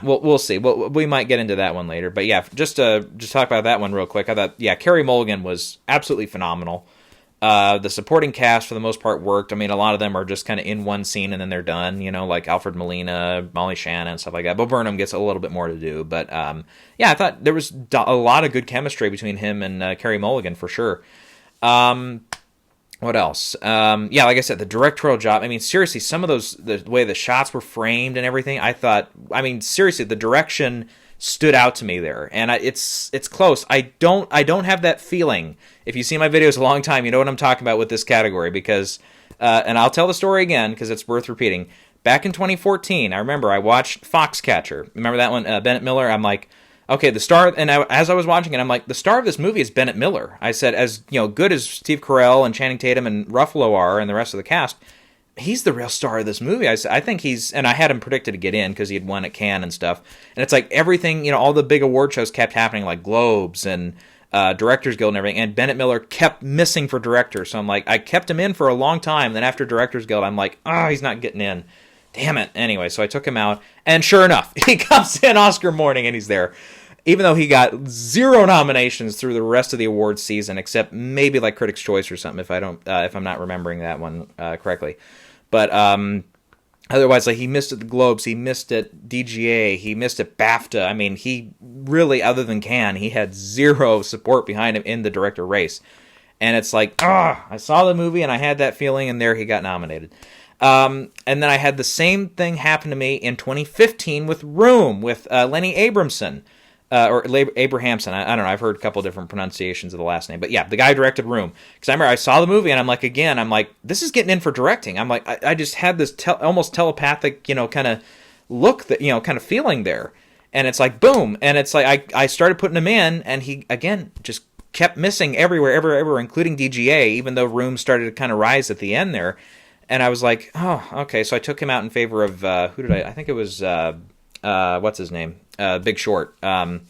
we'll see. We might get into that one later. But yeah, just talk about that one real quick. I thought, Carey Mulligan was absolutely phenomenal. The supporting cast, for the most part, worked. A lot of them are just kind of in one scene and then they're done, like Alfred Molina, Molly Shannon, stuff like that. Bo Burnham gets a little bit more to do. But I thought there was a lot of good chemistry between him and Carey Mulligan for sure. What else? Yeah, like I said, the directorial job. I mean, seriously, some of those, the way the shots were framed and everything, I thought, I mean, seriously, the direction stood out to me there, and it's close. I don't have that feeling. If you see my videos a long time, you know what I'm talking about with this category, because, and I'll tell the story again because it's worth repeating. Back in 2014, I remember I watched Foxcatcher. Remember that one, Bennett Miller? I'm like, okay, the star, and as I was watching it, I'm like, the star of this movie is Bennett Miller. I said, as good as Steve Carell and Channing Tatum and Ruffalo are, and the rest of the cast, he's the real star of this movie. I said, I think he's, and I had him predicted to get in because he had won at Cannes and stuff. And it's like everything, all the big award shows kept happening, like Globes and Directors Guild and everything. And Bennett Miller kept missing for director. So I'm like, I kept him in for a long time. Then after Directors Guild, I'm like, he's not getting in. Damn it. Anyway, so I took him out, and sure enough, he comes in Oscar morning and he's there. Even though he got 0 nominations through the rest of the awards season, except maybe like Critics' Choice or something, if I'm not remembering that one correctly. But otherwise, like, he missed at the Globes, he missed at DGA, he missed at BAFTA. I mean, he really, other than Cannes, he had 0 support behind him in the director race. And it's like, I saw the movie and I had that feeling, and there he got nominated. And then I had the same thing happen to me in 2015 with Room, with Lenny Abramson. Or Abrahamson. I don't know. I've heard a couple different pronunciations of the last name. But yeah, the guy who directed Room. Because I remember I saw the movie, and I'm like, this is getting in for directing. I'm like, I just had this almost telepathic, kind of look, that kind of feeling there. And it's like, boom. And it's like, I started putting him in, and he, again, just kept missing everywhere, including DGA, even though Room started to kind of rise at the end there. And I was like, oh, okay. So I took him out in favor of, who did I think it was, what's his name? Big Short. Adam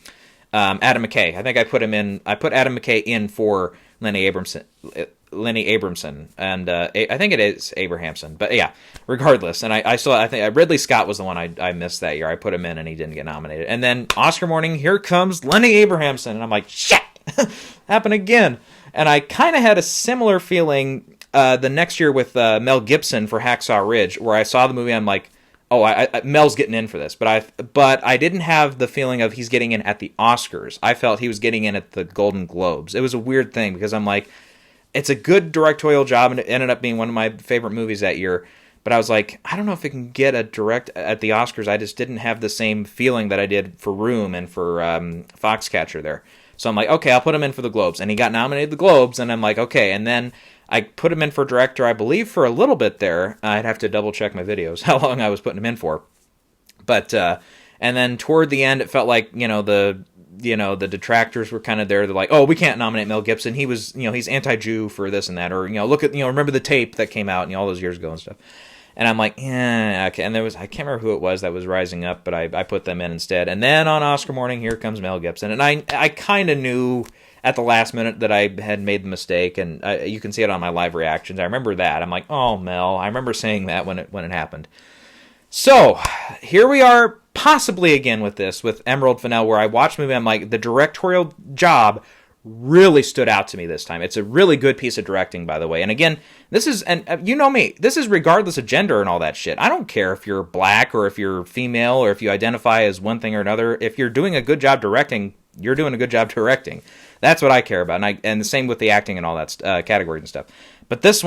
McKay. I think I put him in. I put Adam McKay in for Lenny Abramson. And I think it is Abrahamson. But yeah, regardless. And I think Ridley Scott was the one I missed that year. I put him in, and he didn't get nominated. And then Oscar morning, here comes Lenny Abrahamson, and I'm like, shit, happened again. And I kind of had a similar feeling the next year with Mel Gibson for Hacksaw Ridge, where I saw the movie. I'm like, Mel's getting in for this, but I didn't have the feeling of he's getting in at the Oscars. I felt he was getting in at the Golden Globes. It was a weird thing because I'm like, it's a good directorial job, and it ended up being one of my favorite movies that year. But I was like, I don't know if it can get a direct at the Oscars. I just didn't have the same feeling that I did for Room and for Foxcatcher there. So I'm like, okay, I'll put him in for the Globes, and he got nominated the Globes, and I'm like, okay, and then I put him in for director, I believe, for a little bit there. I'd have to double check my videos, how long I was putting him in for. But, and then toward the end, it felt like, the detractors were kind of there. They're like, oh, we can't nominate Mel Gibson. He was, he's anti-Jew for this and that. Or, look at, remember the tape that came out, all those years ago and stuff. And I'm like, yeah, okay. And I can't remember who it was that was rising up, but I put them in instead. And then on Oscar morning, here comes Mel Gibson. And I kind of knew at the last minute that I had made the mistake, and you can see it on my live reactions. I remember that. I'm like, oh, Mel. I remember saying that when it happened. So here we are, possibly again with Emerald Fennell, where I watched the movie. I'm like, the directorial job really stood out to me this time. It's a really good piece of directing, by the way. And again, this is, and you know me, this is regardless of gender and all that shit. I don't care if you're black or if you're female or if you identify as one thing or another. If you're doing a good job directing, you're doing a good job directing. That's what I care about. And the same with the acting and all that categories and stuff. But this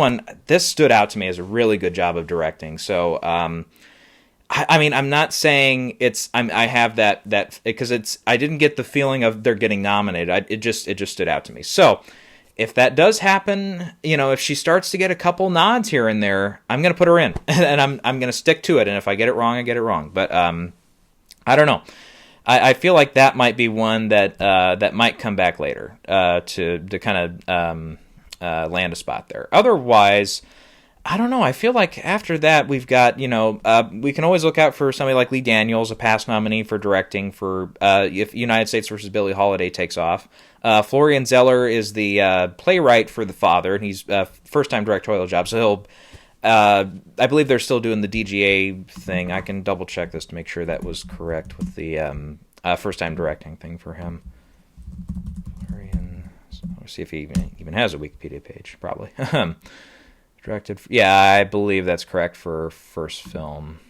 stood out to me as a really good job of directing. So, I mean, I'm not saying I have that because I didn't get the feeling of they're getting nominated. It just stood out to me. So if that does happen, if she starts to get a couple nods here and there, I'm going to put her in, and I'm going to stick to it. And if I get it wrong, I get it wrong. But I don't know. I feel like that might be one that might come back later to kind of land a spot there. Otherwise, I don't know. I feel like after that we've got, we can always look out for somebody like Lee Daniels, a past nominee for directing for if United States versus Billie Holiday takes off. Florian Zeller is the playwright for The Father, and he's first-time directorial job. So he'll, I believe they're still doing the DGA thing. I can double-check this to make sure that was correct with the first-time directing thing for him. Florian, let's see if he even has a Wikipedia page, probably. Directed, I believe that's correct for first film.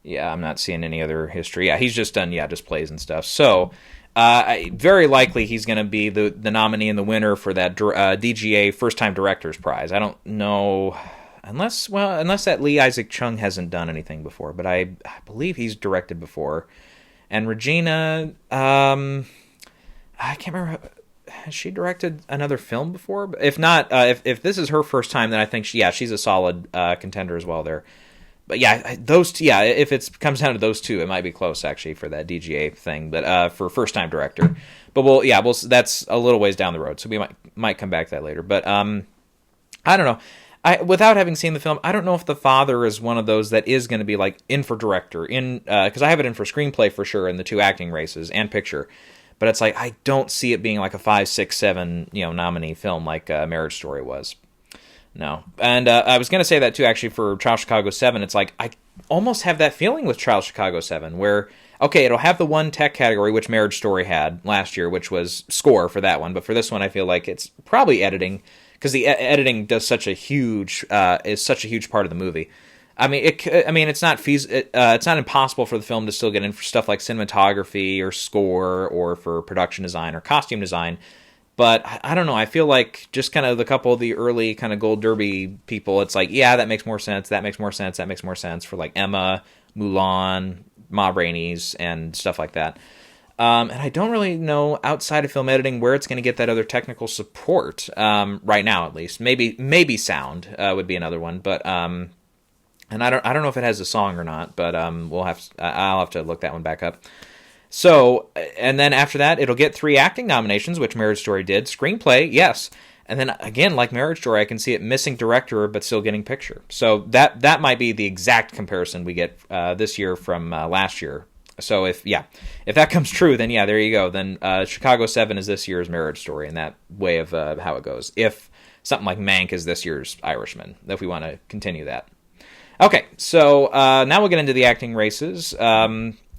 Yeah, I'm not seeing any other history. Yeah, he's just done, just plays and stuff. So, Very likely he's going to be the nominee and the winner for that DGA First Time Director's Prize. I don't know, unless that Lee Isaac Chung hasn't done anything before, but I believe he's directed before. And Regina, I can't remember. Has she directed another film before? If not, if this is her first time, then I think she's a solid contender as well there. But yeah, those two, yeah, if it comes down to those two, it might be close actually for that DGA thing. But for first time director, but that's a little ways down the road, so we might come back to that later. But I don't know. Without having seen the film, I don't know if The Father is one of those that is going to be like in for director, because I have it in for screenplay for sure in the two acting races and picture. But it's like I don't see it being like a 5, 6, 7 nominee film like Marriage Story was. No. And I was going to say that, too, actually, for Trial Chicago 7. It's like, I almost have that feeling with Trial Chicago 7, where, okay, it'll have the one tech category, which Marriage Story had last year, which was score for that one. But for this one, I feel like it's probably editing, because the editing does is such a huge part of the movie. I mean, it's not it's not impossible for the film to still get in for stuff like cinematography or score or for production design or costume design. But I don't know. I feel like just kind of the couple of the early kind of Gold Derby people, it's like, yeah, that makes more sense. That makes more sense. That makes more sense for like Emma, Mulan, Ma Rainey's, and stuff like that. And I don't really know outside of film editing where it's going to get that other technical support right now, at least. Maybe sound would be another one, but and I don't know if it has a song or not. But I'll have to look that one back up. So, and then after that, it'll get 3 acting nominations, which Marriage Story did. Screenplay, yes. And then, again, like Marriage Story, I can see it missing director, but still getting picture. So that might be the exact comparison we get this year from last year. So if that comes true, then yeah, there you go. Then Chicago 7 is this year's Marriage Story in that way of how it goes. If something like Mank is this year's Irishman, if we want to continue that. Okay, so now we'll get into the acting races.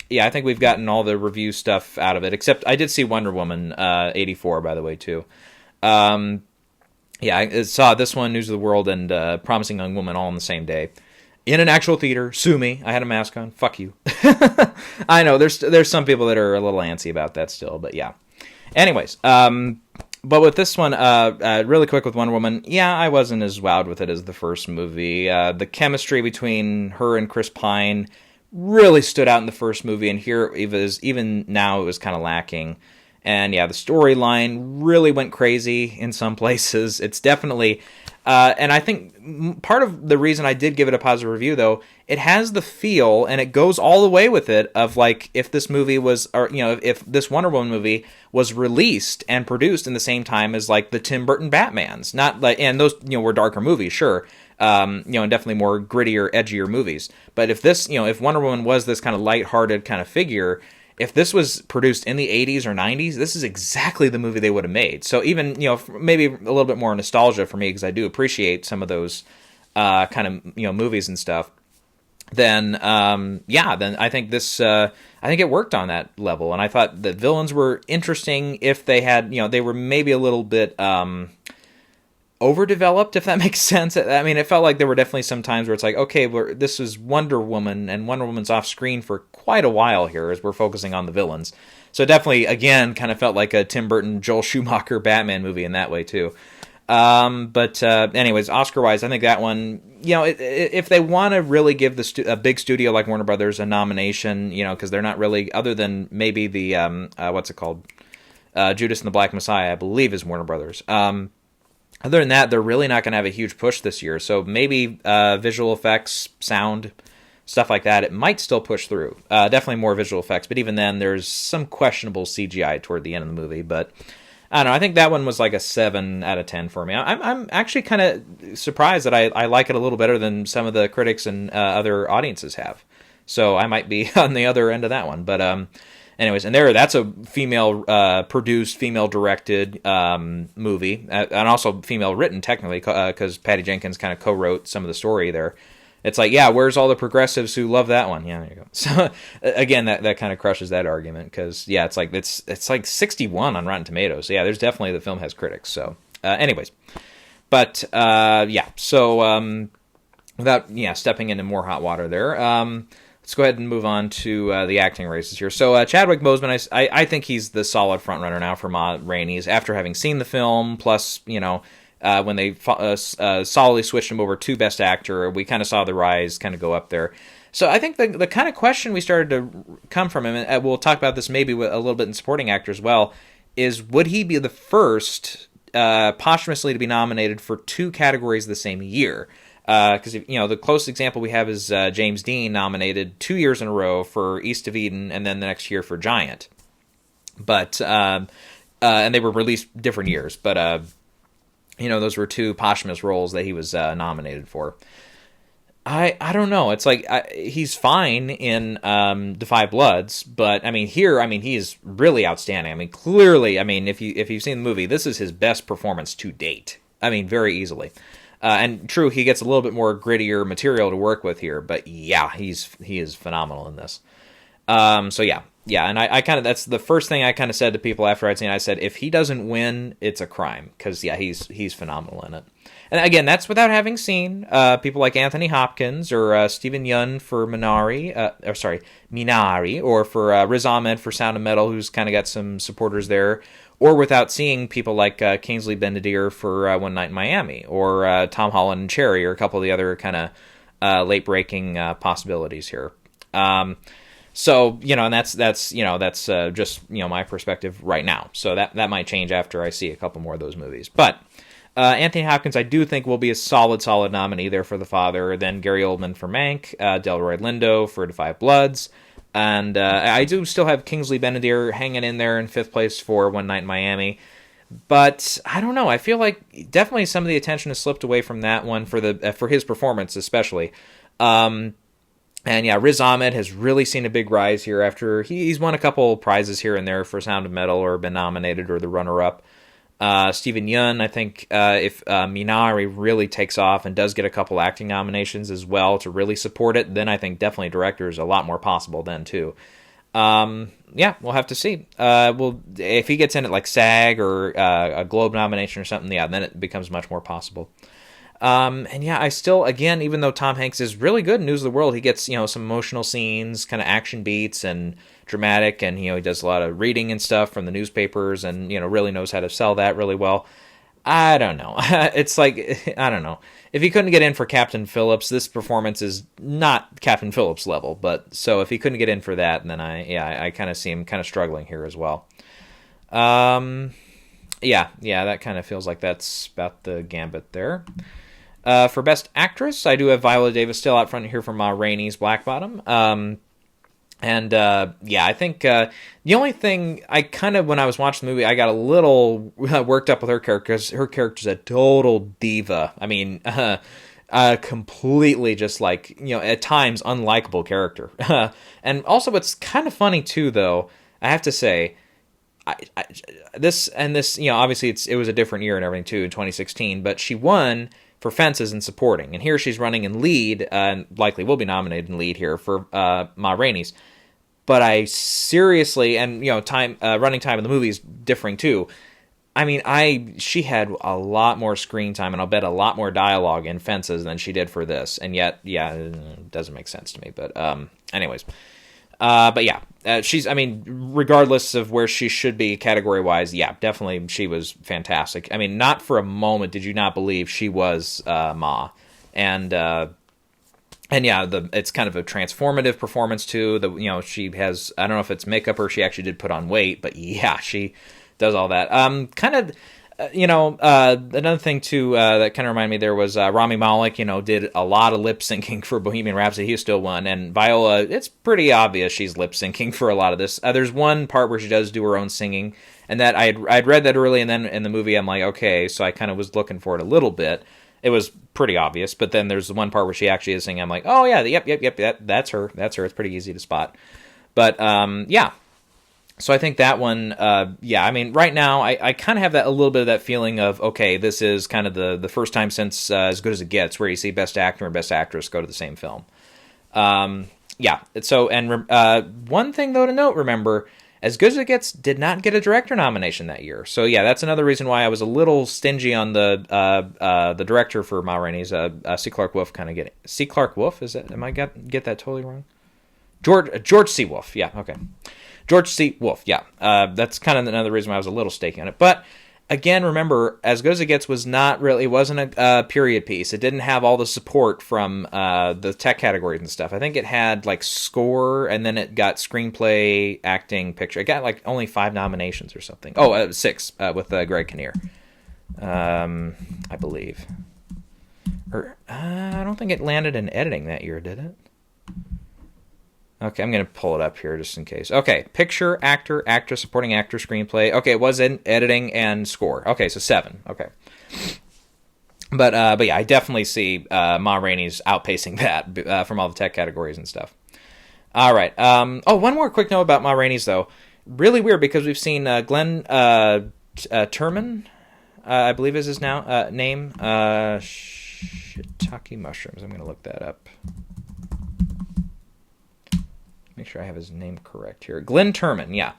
Yeah, I think we've gotten all the review stuff out of it, except I did see Wonder Woman 84, by the way, too. Yeah, I saw this one, News of the World, and Promising Young Woman all on the same day. In an actual theater, sue me. I had a mask on. Fuck you. I know, there's some people that are a little antsy about that still, but yeah. Anyways, but with this one, really quick with Wonder Woman, yeah, I wasn't as wowed with it as the first movie. The chemistry between her and Chris Pine really stood out in the first movie, and here even now it was kind of lacking. And yeah, the storyline really went crazy in some places. It's definitely, and I think part of the reason I did give it a positive review, though, it has the feel, and it goes all the way with it, of like if this movie was, or if this Wonder Woman movie was released and produced in the same time as like the Tim Burton Batmans, not like, and those were darker movies, sure. And definitely more grittier, edgier movies. But if this, if Wonder Woman was this kind of lighthearted kind of figure, if this was produced in the 80s or 90s, this is exactly the movie they would have made. So even, maybe a little bit more nostalgia for me, because I do appreciate some of those kind of, movies and stuff. Then, then I think this, I think it worked on that level. And I thought the villains were interesting if they had, they were maybe a little bit, overdeveloped, if that makes sense. I mean, it felt like there were definitely some times where it's like, okay, this is Wonder Woman, and Wonder Woman's off screen for quite a while here as we're focusing on the villains. So it definitely, again, kind of felt like a Tim Burton, Joel Schumacher Batman movie in that way, too. But anyways, Oscar-wise, I think that one, if they want to really give a big studio like Warner Brothers a nomination, because they're not really, other than maybe the, what's it called? Judas and the Black Messiah, I believe, is Warner Brothers. Other than that, they're really not going to have a huge push this year. So maybe visual effects, sound, stuff like that, it might still push through. Definitely more visual effects. But even then, there's some questionable CGI toward the end of the movie. But I don't know. I think that one was like a 7 out of 10 for me. I'm actually kind of surprised that I like it a little better than some of the critics and other audiences have. So I might be on the other end of that one. But anyways, and that's a female produced, female directed movie, and also female written technically, because Patty Jenkins kind of co-wrote some of the story there. It's like, yeah, where's all the progressives who love that one? Yeah, there you go. So again, that kind of crushes that argument, because yeah, it's like 61 on Rotten Tomatoes. So, yeah, there's definitely, the film has critics. So anyways, but yeah, so without stepping into more hot water there. let's go ahead and move on to the acting races here. So Chadwick Boseman, I think he's the solid front runner now for Ma Rainey's after having seen the film. Plus, when they solidly switched him over to Best Actor, we kind of saw the rise kind of go up there. So I think the kind of question we started to come from him, and we'll talk about this maybe with a little bit in supporting actor as well, is would he be the first posthumously to be nominated for 2 categories the same year? Because the closest example we have is James Dean, nominated 2 years in a row for East of Eden, and then the next year for Giant. But and they were released different years. But those were 2 posthumous roles that he was nominated for. I don't know. It's like he's fine in The Five Bloods, but here he is really outstanding. Clearly, if you've seen the movie, this is his best performance to date. Very easily. And true, he gets a little bit more grittier material to work with here, but yeah, he is phenomenal in this. So yeah, and I kind of, that's the first thing I kind of said to people after I'd seen it. I said, if he doesn't win, it's a crime, because yeah, he's phenomenal in it. And again, that's without having seen people like Anthony Hopkins or Stephen Yeun for Minari, or for Riz Ahmed for Sound of Metal, who's kind of got some supporters there, or without seeing people like Kingsley Ben-Adir for One Night in Miami, or Tom Holland and Cherry, or a couple of the other kind of late-breaking possibilities here. So, and that's just, my perspective right now. So that might change after I see a couple more of those movies. But Anthony Hopkins, I do think, will be a solid nominee there for The Father. Then Gary Oldman for Mank, Delroy Lindo for The Five Bloods. And I do still have Kingsley Ben-Adir hanging in there in 5th place for One Night in Miami. But I don't know. I feel like definitely some of the attention has slipped away from that one for his performance, especially. And yeah, Riz Ahmed has really seen a big rise here after he's won a couple prizes here and there for Sound of Metal, or been nominated, or the runner-up. Stephen Yeun, I think if Minari really takes off and does get a couple acting nominations as well to really support it, then I think definitely director is a lot more possible then too. Yeah, we'll have to see. If he gets in at like SAG or a Globe nomination or something, yeah, then it becomes much more possible. And yeah, I still, again, even though Tom Hanks is really good in News of the World, he gets, some emotional scenes, kind of action beats and dramatic, and, he does a lot of reading and stuff from the newspapers, and, really knows how to sell that really well. I don't know. It's like, I don't know. If he couldn't get in for Captain Phillips, this performance is not Captain Phillips level, but so if he couldn't get in for that, then I kind of see him kind of struggling here as well. Yeah, that kind of feels like that's about the gambit there. For Best Actress, I do have Viola Davis still out front here for Ma Rainey's Black Bottom. I think the only thing I kind of, when I was watching the movie, I got a little worked up with her character, because her character's a total diva. Completely just like, at times unlikable character. And also what's kind of funny too, though, I have to say, this, obviously it was a different year and everything too in 2016, but she won for Fences and supporting, and here she's running in lead, and likely will be nominated in lead here for Ma Rainey's. But I seriously, and running time in the movie is differing too. She had a lot more screen time, and I'll bet a lot more dialogue in Fences than she did for this, and yet, yeah, it doesn't make sense to me. But anyways. But yeah, she's, regardless of where she should be category-wise, yeah, definitely she was fantastic. Not for a moment did you not believe she was Ma. And yeah, it's kind of a transformative performance too. She has, I don't know if it's makeup or she actually did put on weight, but yeah, she does all that. Another thing too that kind of reminded me there was Rami Malek, did a lot of lip syncing for Bohemian Rhapsody. He still won, and Viola, it's pretty obvious she's lip syncing for a lot of this. There's one part where she does do her own singing, and that I'd read that early, and then in the movie I'm like, okay, so I kind of was looking for it a little bit. It was pretty obvious, but then there's the one part where she actually is singing. I'm like, oh yeah, yep, that's her. It's pretty easy to spot. But yeah. So I think that one, right now, I kind of have that a little bit of that feeling of, okay, this is kind of the first time since As Good as It Gets, where you see Best Actor and Best Actress go to the same film. Yeah, so, and one thing, though, to note, remember, As Good as It Gets did not get a director nomination that year. So, yeah, that's another reason why I was a little stingy on the director for Ma Rainey's, C. Clark Wolf kind of getting... C. Clark Wolf? Is that... Am I get that totally wrong? George C. Wolfe. Yeah, okay. George C. Wolfe. Yeah, that's kind of another reason why I was a little staking on it. But again, remember, As Good as It Gets wasn't a period piece. It didn't have all the support from the tech categories and stuff. I think it had like score, and then it got screenplay, acting, picture. It got like only 5 nominations or something. Oh, 6 with Greg Kinnear, I believe. Or I don't think it landed in editing that year, did it? Okay, I'm going to pull it up here just in case. Okay, picture, actor, actress, supporting actor, screenplay. Okay, it was in editing and score. Okay, so 7. Okay. But yeah, I definitely see Ma Rainey's outpacing that from all the tech categories and stuff. All right. One more quick note about Ma Rainey's, though. Really weird, because we've seen Glenn Turman, I believe is his name. Shiitake mushrooms. I'm going to look that up. Make sure I have his name correct here. Glenn Turman, yeah.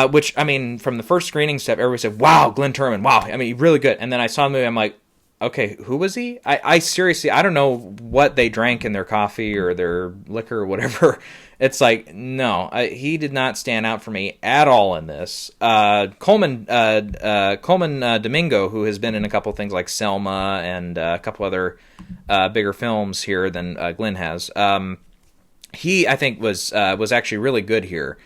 Which, I mean, from the first screening step, everybody said, wow, Glenn Turman, wow. I mean, really good. And then I saw the movie, I'm like, okay, who was he? I seriously, I don't know what they drank in their coffee or their liquor or whatever. It's like, no, he did not stand out for me at all in this. Coleman Domingo, who has been in a couple things like Selma and a couple other bigger films here than Glenn has, he, I think, was actually really good here.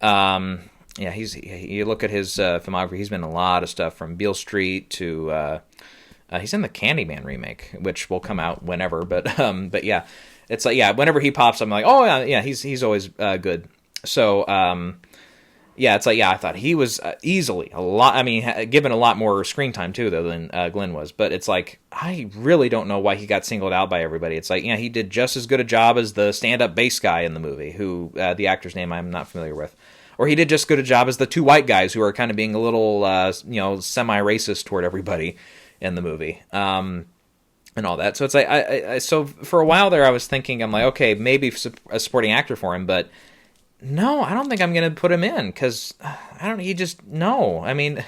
Yeah, you look at his filmography, he's been in a lot of stuff from Beale Street to he's in the Candyman remake, which will come out whenever. But yeah, it's like, yeah, whenever he pops up, I'm like, oh yeah, he's always good. So yeah, it's like, yeah, I thought he was easily a lot. I mean, given a lot more screen time too, though, than Glenn was. But it's like, I really don't know why he got singled out by everybody. It's like, yeah, he did just as good a job as the stand-up bass guy in the movie, who the actor's name I'm not familiar with, or he did just as good a job as the 2 white guys who are kind of being a little, semi-racist toward everybody in the movie, and all that. So it's like, so for a while there, I was thinking, I'm like, okay, maybe a supporting actor for him, but no, I don't think I'm going to put him in, because no. I mean,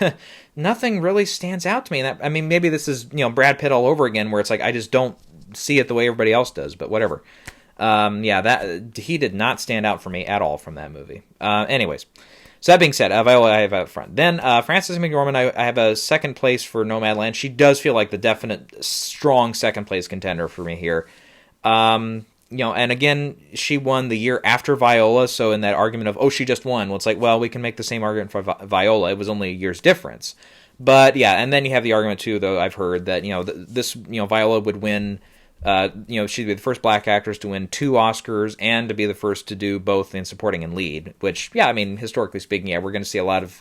nothing really stands out to me. I mean, maybe this is, Brad Pitt all over again, where it's like, I just don't see it the way everybody else does, but whatever. Yeah, that he did not stand out for me at all from that movie. Anyways, so that being said, Viola I have out front. Then Frances McDormand, I have a second place for Nomadland. She does feel like the definite strong second place contender for me here. And again, she won the year after Viola, so in that argument of, she just won, well, it's like, well, we can make the same argument for Viola. It was only a year's difference. But yeah, and then you have the argument too, though, I've heard that, Viola would win, she'd be the first black actress to win 2 Oscars and to be the first to do both in supporting and lead, which, yeah, I mean, historically speaking, yeah, we're going to see a lot of,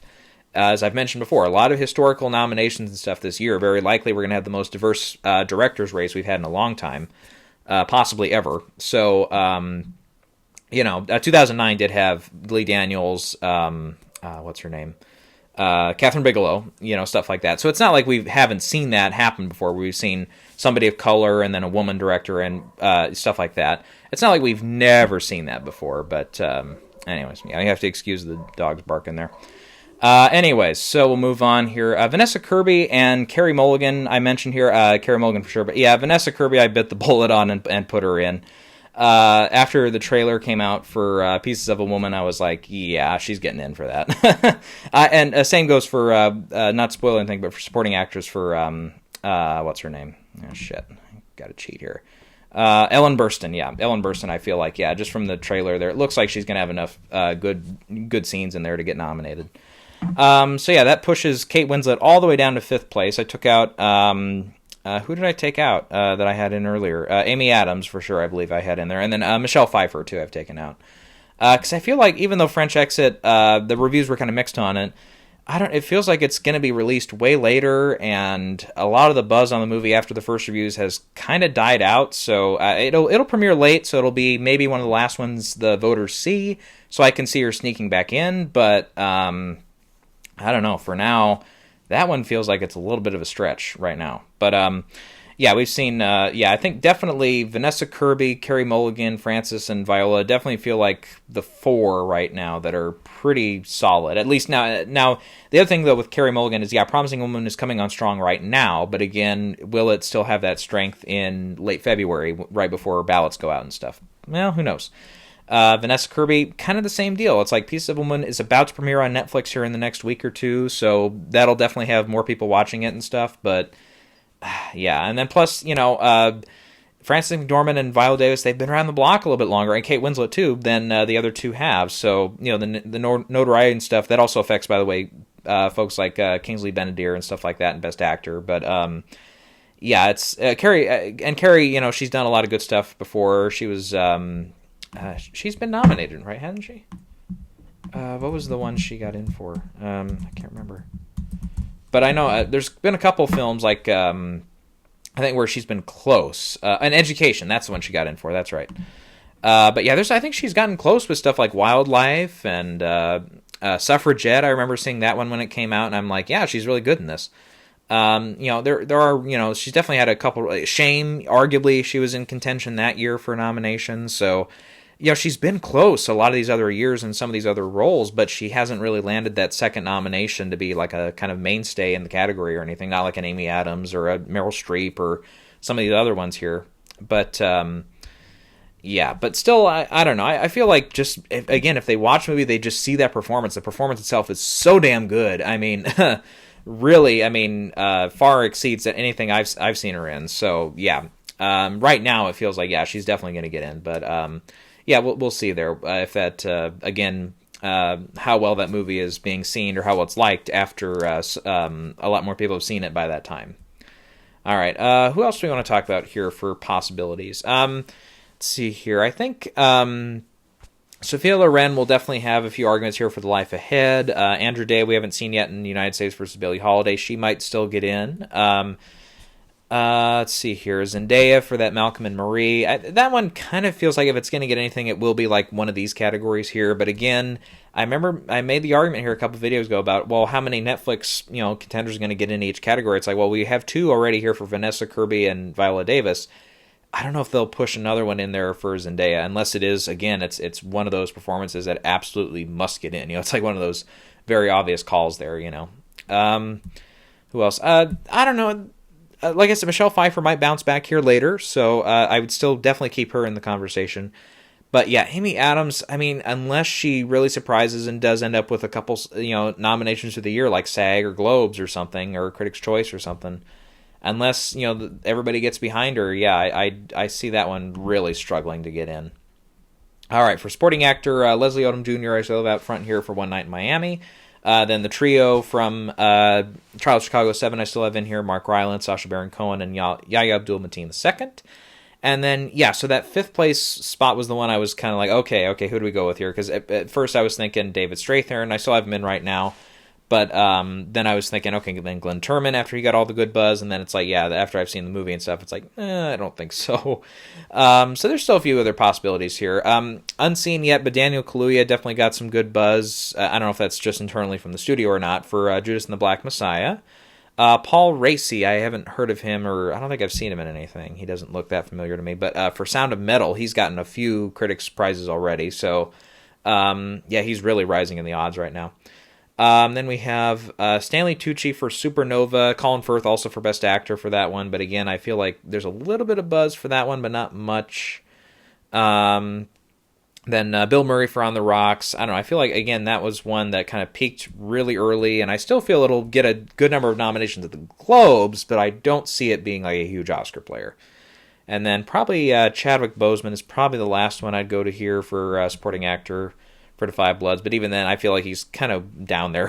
as I've mentioned before, a lot of historical nominations and stuff this year. Very likely we're going to have the most diverse directors race we've had in a long time. Possibly ever. So, 2009 did have Lee Daniels, what's her name? Catherine Bigelow, stuff like that. So it's not like we haven't seen that happen before. We've seen somebody of color and then a woman director and stuff like that. It's not like we've never seen that before. But anyways, yeah, you have to excuse the dogs barking there. Anyways, so we'll move on here. Vanessa Kirby and Carey Mulligan, I mentioned here. Carey Mulligan for sure. But yeah, Vanessa Kirby, I bit the bullet on and put her in. After the trailer came out for Pieces of a Woman, I was like, yeah, she's getting in for that. And same goes for, not spoiling anything, but for supporting actress for, what's her name? Oh, shit. Got to cheat here. Ellen Burstyn, yeah. Ellen Burstyn, I feel like, yeah, just from the trailer there, it looks like she's going to have enough good scenes in there to get nominated. So yeah, that pushes Kate Winslet all the way down to 5th place. I took out, who did I take out that I had in earlier? Amy Adams, for sure, I believe I had in there. And then Michelle Pfeiffer, too, I've taken out. Because I feel like even though French Exit, the reviews were kind of mixed on it, it feels like it's going to be released way later, and a lot of the buzz on the movie after the first reviews has kind of died out. So it'll premiere late, so it'll be maybe one of the last ones the voters see, so I can see her sneaking back in. But I don't know. For now, that one feels like it's a little bit of a stretch right now. But yeah, we've seen. I think definitely Vanessa Kirby, Carey Mulligan, Frances, and Viola definitely feel like the 4 right now that are pretty solid. At least now. Now the other thing though with Carey Mulligan is, Promising Woman is coming on strong right now. But again, will it still have that strength in late February, right before ballots go out and stuff? Well, who knows. Vanessa Kirby, kind of the same deal. It's like Pieces of a Woman is about to premiere on Netflix here in the next week or two, so that'll definitely have more people watching it and stuff. But yeah, and then plus, Frances McDormand and Viola Davis, they've been around the block a little bit longer, and Kate Winslet too, than the other two have. So, the notoriety and stuff, that also affects, by the way, folks like Kingsley Ben-Adir and stuff like that in Best Actor. But, yeah, it's Carrie, and Carrie, she's done a lot of good stuff before. She was, she's been nominated, right, hasn't she? What was the one she got in for? I can't remember. But I know there's been a couple films like... I think where she's been close. An Education, that's the one she got in for, that's right. But yeah, I think she's gotten close with stuff like Wildlife and Suffragette. I remember seeing that one when it came out, and I'm like, yeah, she's really good in this. There are, she's definitely had a couple... Shame, arguably, she was in contention that year for nominations, so... she's been close a lot of these other years in some of these other roles, but she hasn't really landed that second nomination to be like a kind of mainstay in the category or anything, not like an Amy Adams or a Meryl Streep or some of these other ones here. But, yeah, but still, I don't know. I feel like just, if they watch the movie, they just see that performance. The performance itself is so damn good. I mean, really, far exceeds anything I've seen her in. So, yeah, right now it feels like, yeah, she's definitely going to get in, but... yeah, we'll see there if that, how well that movie is being seen or how well it's liked after a lot more people have seen it by that time. All right, who else do we want to talk about here for possibilities? Let's see here. I think Sophia Loren will definitely have a few arguments here for The Life Ahead. Andrew Day, we haven't seen yet in the United States versus Billie Holiday. She might still get in. Let's see here. Zendaya for that Malcolm and Marie. That one kind of feels like if it's going to get anything, it will be like one of these categories here. But again, I remember I made the argument here a couple of videos ago about, well, how many Netflix, contenders are going to get in each category. It's like, well, we have two already here for Vanessa Kirby and Viola Davis. I don't know if they'll push another one in there for Zendaya, unless it is, again, it's one of those performances that absolutely must get in. It's like one of those very obvious calls there, Who else? I don't know. Like I said, Michelle Pfeiffer might bounce back here later, so I would still definitely keep her in the conversation. But yeah, Amy Adams, unless she really surprises and does end up with a couple, nominations for the year, like SAG or Globes or something, or Critics' Choice or something, unless, everybody gets behind her, yeah, I see that one really struggling to get in. All right, for supporting actor, Leslie Odom Jr., I still have out front here for One Night in Miami. Then the trio from Trial of Chicago 7 I still have in here, Mark Rylance, Sacha Baron Cohen, and Yahya Abdul-Mateen II. And then, yeah, so that fifth place spot was the one I was kind of like, okay, who do we go with here? Because at first I was thinking David Strathairn. I still have him in right now. But then I was thinking, okay, then Glenn Turman after he got all the good buzz. And then it's like, yeah, after I've seen the movie and stuff, it's like, I don't think so. So there's still a few other possibilities here. Unseen yet, but Daniel Kaluuya definitely got some good buzz. I don't know if that's just internally from the studio or not, for Judas and the Black Messiah. Paul Raci, I haven't heard of him, or I don't think I've seen him in anything. He doesn't look that familiar to me. But for Sound of Metal, he's gotten a few critics' prizes already. So, yeah, he's really rising in the odds right now. Then we have Stanley Tucci for Supernova, Colin Firth also for Best Actor for that one, but again, I feel like there's a little bit of buzz for that one, but not much. Then Bill Murray for On the Rocks. I don't know, I feel like, again, that was one that kind of peaked really early, and I still feel it'll get a good number of nominations at the Globes, but I don't see it being like a huge Oscar player. And then probably Chadwick Boseman is probably the last one I'd go to here for supporting actor for The Five Bloods, but even then, I feel like he's kind of down there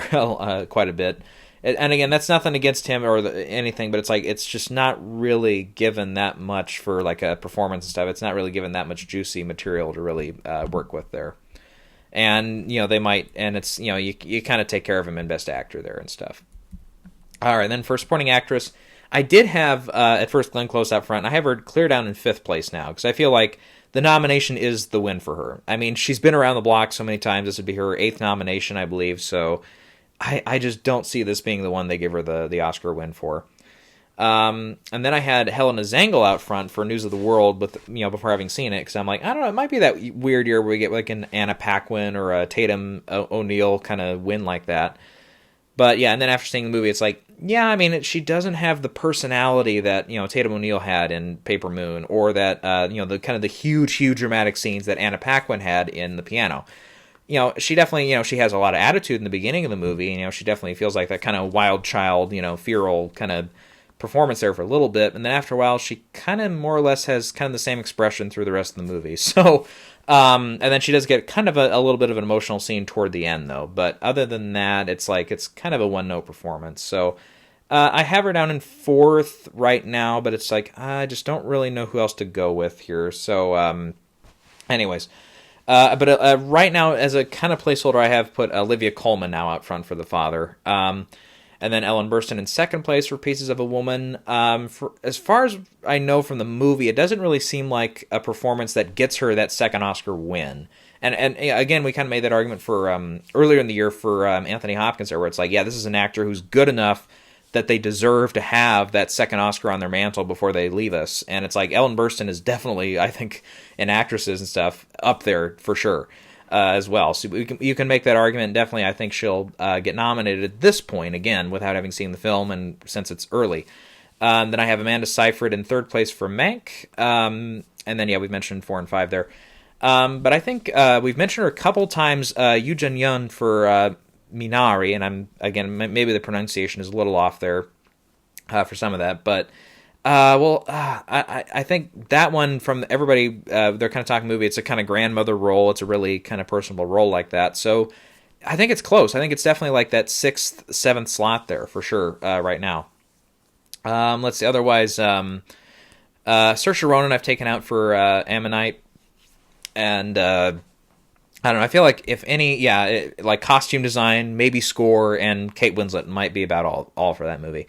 quite a bit. And again, that's nothing against him or anything, but it's like it's just not really given that much for like a performance and stuff. It's not really given that much juicy material to really work with there. And they might, and it's you kind of take care of him in Best Actor there and stuff. All right, then for supporting actress, I did have at first Glenn Close up front. I have her clear down in 5th place now because I feel like the nomination is the win for her. She's been around the block so many times. This would be her 8th nomination, I believe. So I just don't see this being the one they give her the Oscar win for. And then I had Helena Zengel out front for News of the World, with before having seen it, because I'm like, I don't know, it might be that weird year where we get like an Anna Paquin or a Tatum O'Neal kind of win like that. But yeah, and then after seeing the movie, it's like, yeah, I mean, she doesn't have the personality that, Tatum O'Neal had in Paper Moon, or that, the kind of the huge dramatic scenes that Anna Paquin had in The Piano. She definitely, she has a lot of attitude in the beginning of the movie. She definitely feels like that kind of wild child, feral kind of performance there for a little bit. And then after a while, she kind of more or less has kind of the same expression through the rest of the movie. So, and then she does get kind of a little bit of an emotional scene toward the end, though. But other than that, it's kind of a one-note performance. So I have her down in 4th right now, but it's like, I just don't really know who else to go with here. So, anyways. But right now, as a kind of placeholder, I have put Olivia Colman now out front for the father. And then Ellen Burstyn in 2nd place for Pieces of a Woman. As far as I know from the movie, it doesn't really seem like a performance that gets her that 2nd Oscar win. And again, we kind of made that argument for earlier in the year for Anthony Hopkins there, where it's like, yeah, this is an actor who's good enough that they deserve to have that 2nd Oscar on their mantle before they leave us. And it's like Ellen Burstyn is definitely, I think, in actresses and stuff, up there for sure. As well. So you can make that argument. Definitely, I think she'll get nominated at this point, again, without having seen the film, and since it's early. Then I have Amanda Seyfried in 3rd place for Mank. And then, yeah, we've mentioned 4 and 5 there. But I think we've mentioned her a couple times, Yoo Jun-yeon for Minari, and maybe the pronunciation is a little off there for some of that, but I think that one from everybody, they're kind of talking movie, it's a kind of grandmother role. It's a really kind of personable role like that. So I think it's close. I think it's definitely like that 6th, 7th slot there for sure right now. Let's see. Otherwise, Saoirse Ronan I've taken out for Ammonite. And I don't know. I feel like if any, like costume design, maybe score, and Kate Winslet might be about all for that movie.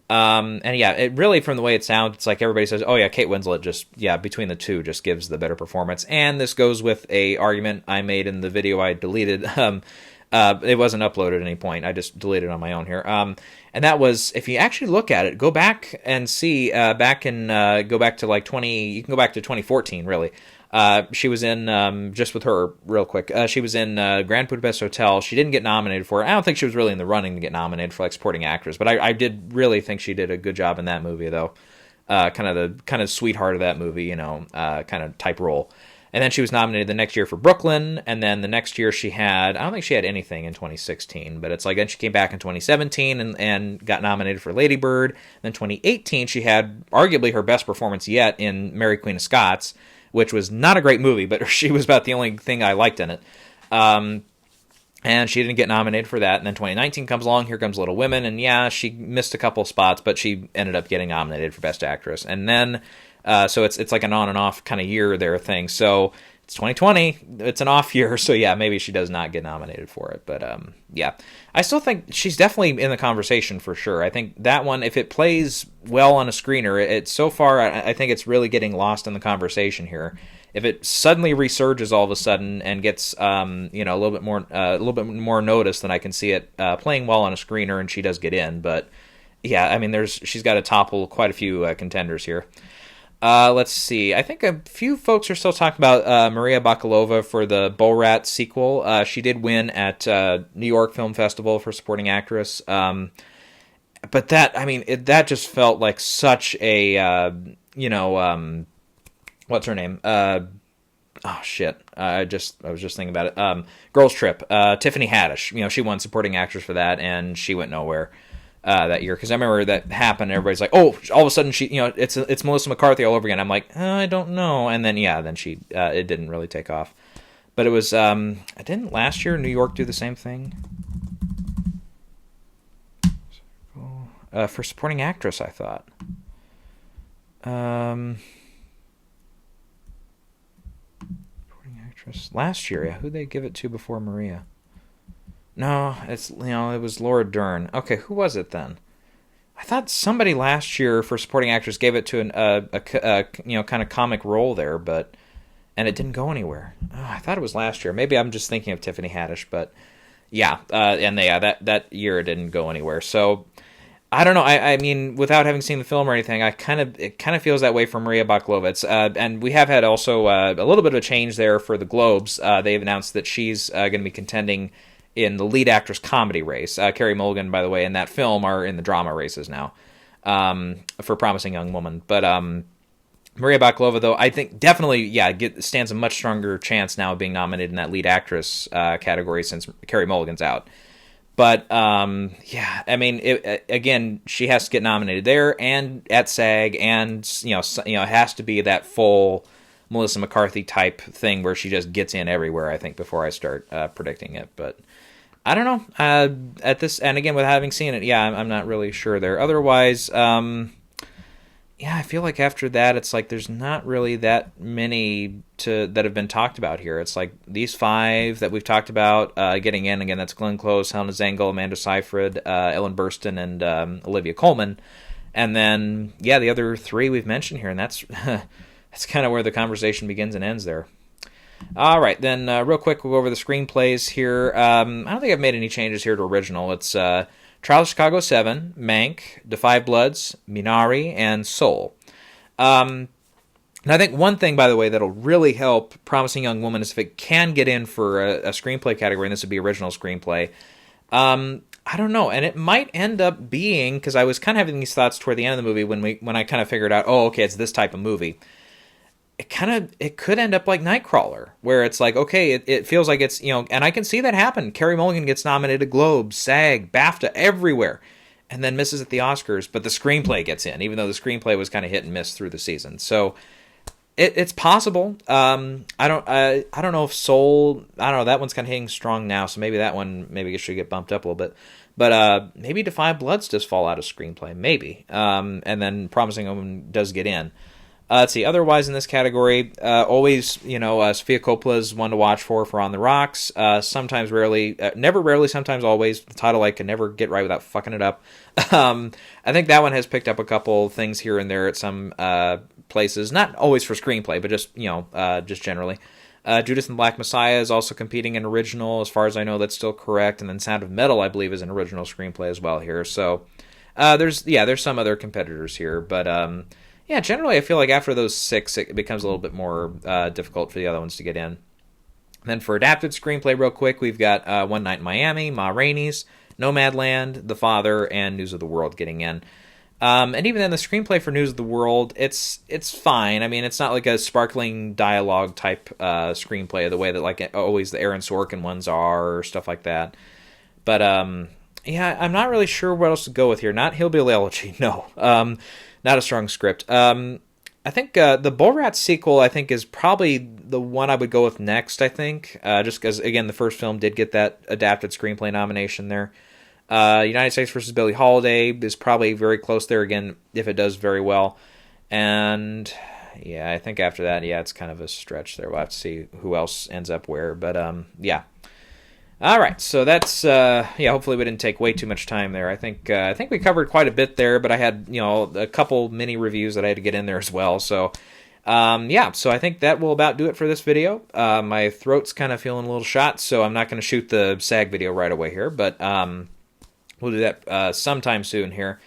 And yeah, it really, from the way it sounds, it's like everybody says, oh yeah, Kate Winslet between the two just gives the better performance. And this goes with a argument I made in the video I deleted. It wasn't uploaded at any point. I just deleted it on my own here. And that was, if you actually look at it, go back and see, go back to like 20, you can go back to 2014, really. She was in, just with her real quick, she was in Grand Budapest Hotel. She didn't get nominated for it. I don't think she was really in the running to get nominated for like supporting actress, but I did really think she did a good job in that movie, though. Kind of sweetheart of that movie, kind of type role. And then she was nominated the next year for Brooklyn, and then the next year I don't think she had anything in 2016, but it's like, then she came back in 2017 and got nominated for Lady Bird. Then 2018, she had arguably her best performance yet in Mary Queen of Scots, which was not a great movie, but she was about the only thing I liked in it. And she didn't get nominated for that. And then 2019 comes along, here comes Little Women, and yeah, she missed a couple spots, but she ended up getting nominated for Best Actress. And then, so it's like an on and off kind of year there thing. So it's 2020, it's an off year, so yeah, maybe she does not get nominated for it. But yeah, I still think she's definitely in the conversation for sure. I think that one, if it plays well on a screener, it's so far, I think it's really getting lost in the conversation here. If it suddenly resurges all of a sudden and gets a little bit more notice, then I can see it playing well on a screener, and she does get in. But yeah, I mean, she's got to topple quite a few contenders here. Let's see. I think a few folks are still talking about Maria Bakalova for the Borat sequel. She did win at New York Film Festival for supporting actress. But that, I mean, that just felt like such a, what's her name? Oh shit! I was just thinking about it. Girls Trip. Tiffany Haddish. She won supporting actress for that, and she went nowhere that year, because I remember that happened. Everybody's like, "Oh, all of a sudden she, it's Melissa McCarthy all over again." I'm like, I don't know. And then she, it didn't really take off. But it was, didn't last year New York do the same thing? For supporting actress, I thought. Supporting actress last year. Yeah, who'd they give it to before Maria? No, it was Laura Dern. Okay, who was it then? I thought somebody last year for supporting actress gave it to a kind of comic role there, and it didn't go anywhere. Oh, I thought it was last year. Maybe I'm just thinking of Tiffany Haddish, but yeah, that year it didn't go anywhere. So I don't know. I mean, without having seen the film or anything, it kind of feels that way for Maria Bakalova. And we have had also a little bit of a change there for the Globes. They've announced that she's going to be contending in the lead actress comedy race. Carey Mulligan, by the way, in that film are in the drama races now for Promising Young Woman. But Maria Bakalova, though, I think definitely, stands a much stronger chance now of being nominated in that lead actress category since Carey Mulligan's out. But, I mean, again, she has to get nominated there and at SAG, and, it has to be that full Melissa McCarthy type thing where she just gets in everywhere, I think, before I start predicting it. But I don't know. At this, and again, with having seen it, I'm not really sure there. Otherwise, I feel like after that, it's like there's not really that many that have been talked about here. It's like these 5 that we've talked about getting in. Again, that's Glenn Close, Helena Zengel, Amanda Seyfried, Ellen Burstyn, and Olivia Colman. And then, the other 3 we've mentioned here, and that's that's kind of where the conversation begins and ends there. All right, then real quick, we'll go over the screenplays here. I don't think I've made any changes here to original. It's Trial of Chicago 7, Mank, Da 5 Bloods, Minari, and Soul. And I think one thing, by the way, that'll really help Promising Young Woman is if it can get in for a screenplay category, and this would be original screenplay. I don't know, and it might end up being, because I was kind of having these thoughts toward the end of the movie when I kind of figured out, it's this type of movie. It could end up like Nightcrawler, where it's like, okay, it feels like it's, and I can see that happen. Carey Mulligan gets nominated Globe, SAG, BAFTA, everywhere, and then misses at the Oscars, but the screenplay gets in, even though the screenplay was kind of hit and miss through the season. So it's possible. I don't know if Soul, I don't know, that one's kind of hitting strong now, so maybe that one should get bumped up a little bit. But maybe Da 5 Bloods does fall out of screenplay, maybe, and then Promising Woman does get in. Let's see. Otherwise, in this category, always, Sofia Coppola's one to watch for On the Rocks. Sometimes, rarely, never rarely, sometimes always. The title I can never get right without fucking it up. I think that one has picked up a couple things here and there at some places. Not always for screenplay, but just, just generally. Judas and the Black Messiah is also competing in original. As far as I know, that's still correct. And then Sound of Metal, I believe, is an original screenplay as well here. So there's some other competitors here, but generally I feel like after those 6, it becomes a little bit more difficult for the other ones to get in. Then for adapted screenplay, real quick, we've got One Night in Miami, Ma Rainey's, Nomadland, The Father, and News of the World getting in. And even then, the screenplay for News of the World, it's fine. I mean, it's not like a sparkling dialogue type screenplay the way that like always the Aaron Sorkin ones are or stuff like that. But I'm not really sure what else to go with here. Not Hillbilly Elegy, no. Not a strong script. I think the Borat sequel, I think, is probably the one I would go with next, I think. Just because, again, the first film did get that adapted screenplay nomination there. United States versus Billie Holiday is probably very close there, again, if it does very well. And, I think after that, it's kind of a stretch there. We'll have to see who else ends up where. But, All right, so that's hopefully we didn't take way too much time there. I think we covered quite a bit there, but I had a couple mini reviews that I had to get in there as well. So so I think that will about do it for this video. My throat's kind of feeling a little shot, so I'm not going to shoot the SAG video right away here, but we'll do that sometime soon here.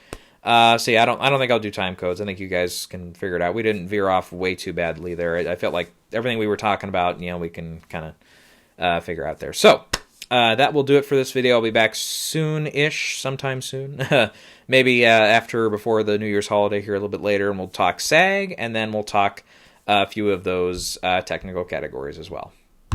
I don't think I'll do time codes. I think you guys can figure it out. We didn't veer off way too badly there. I felt like everything we were talking about, we can kind of figure out there. So. That will do it for this video. I'll be back soon-ish, sometime soon. Maybe before the New Year's holiday here a little bit later, and we'll talk SAG, and then we'll talk a few of those technical categories as well.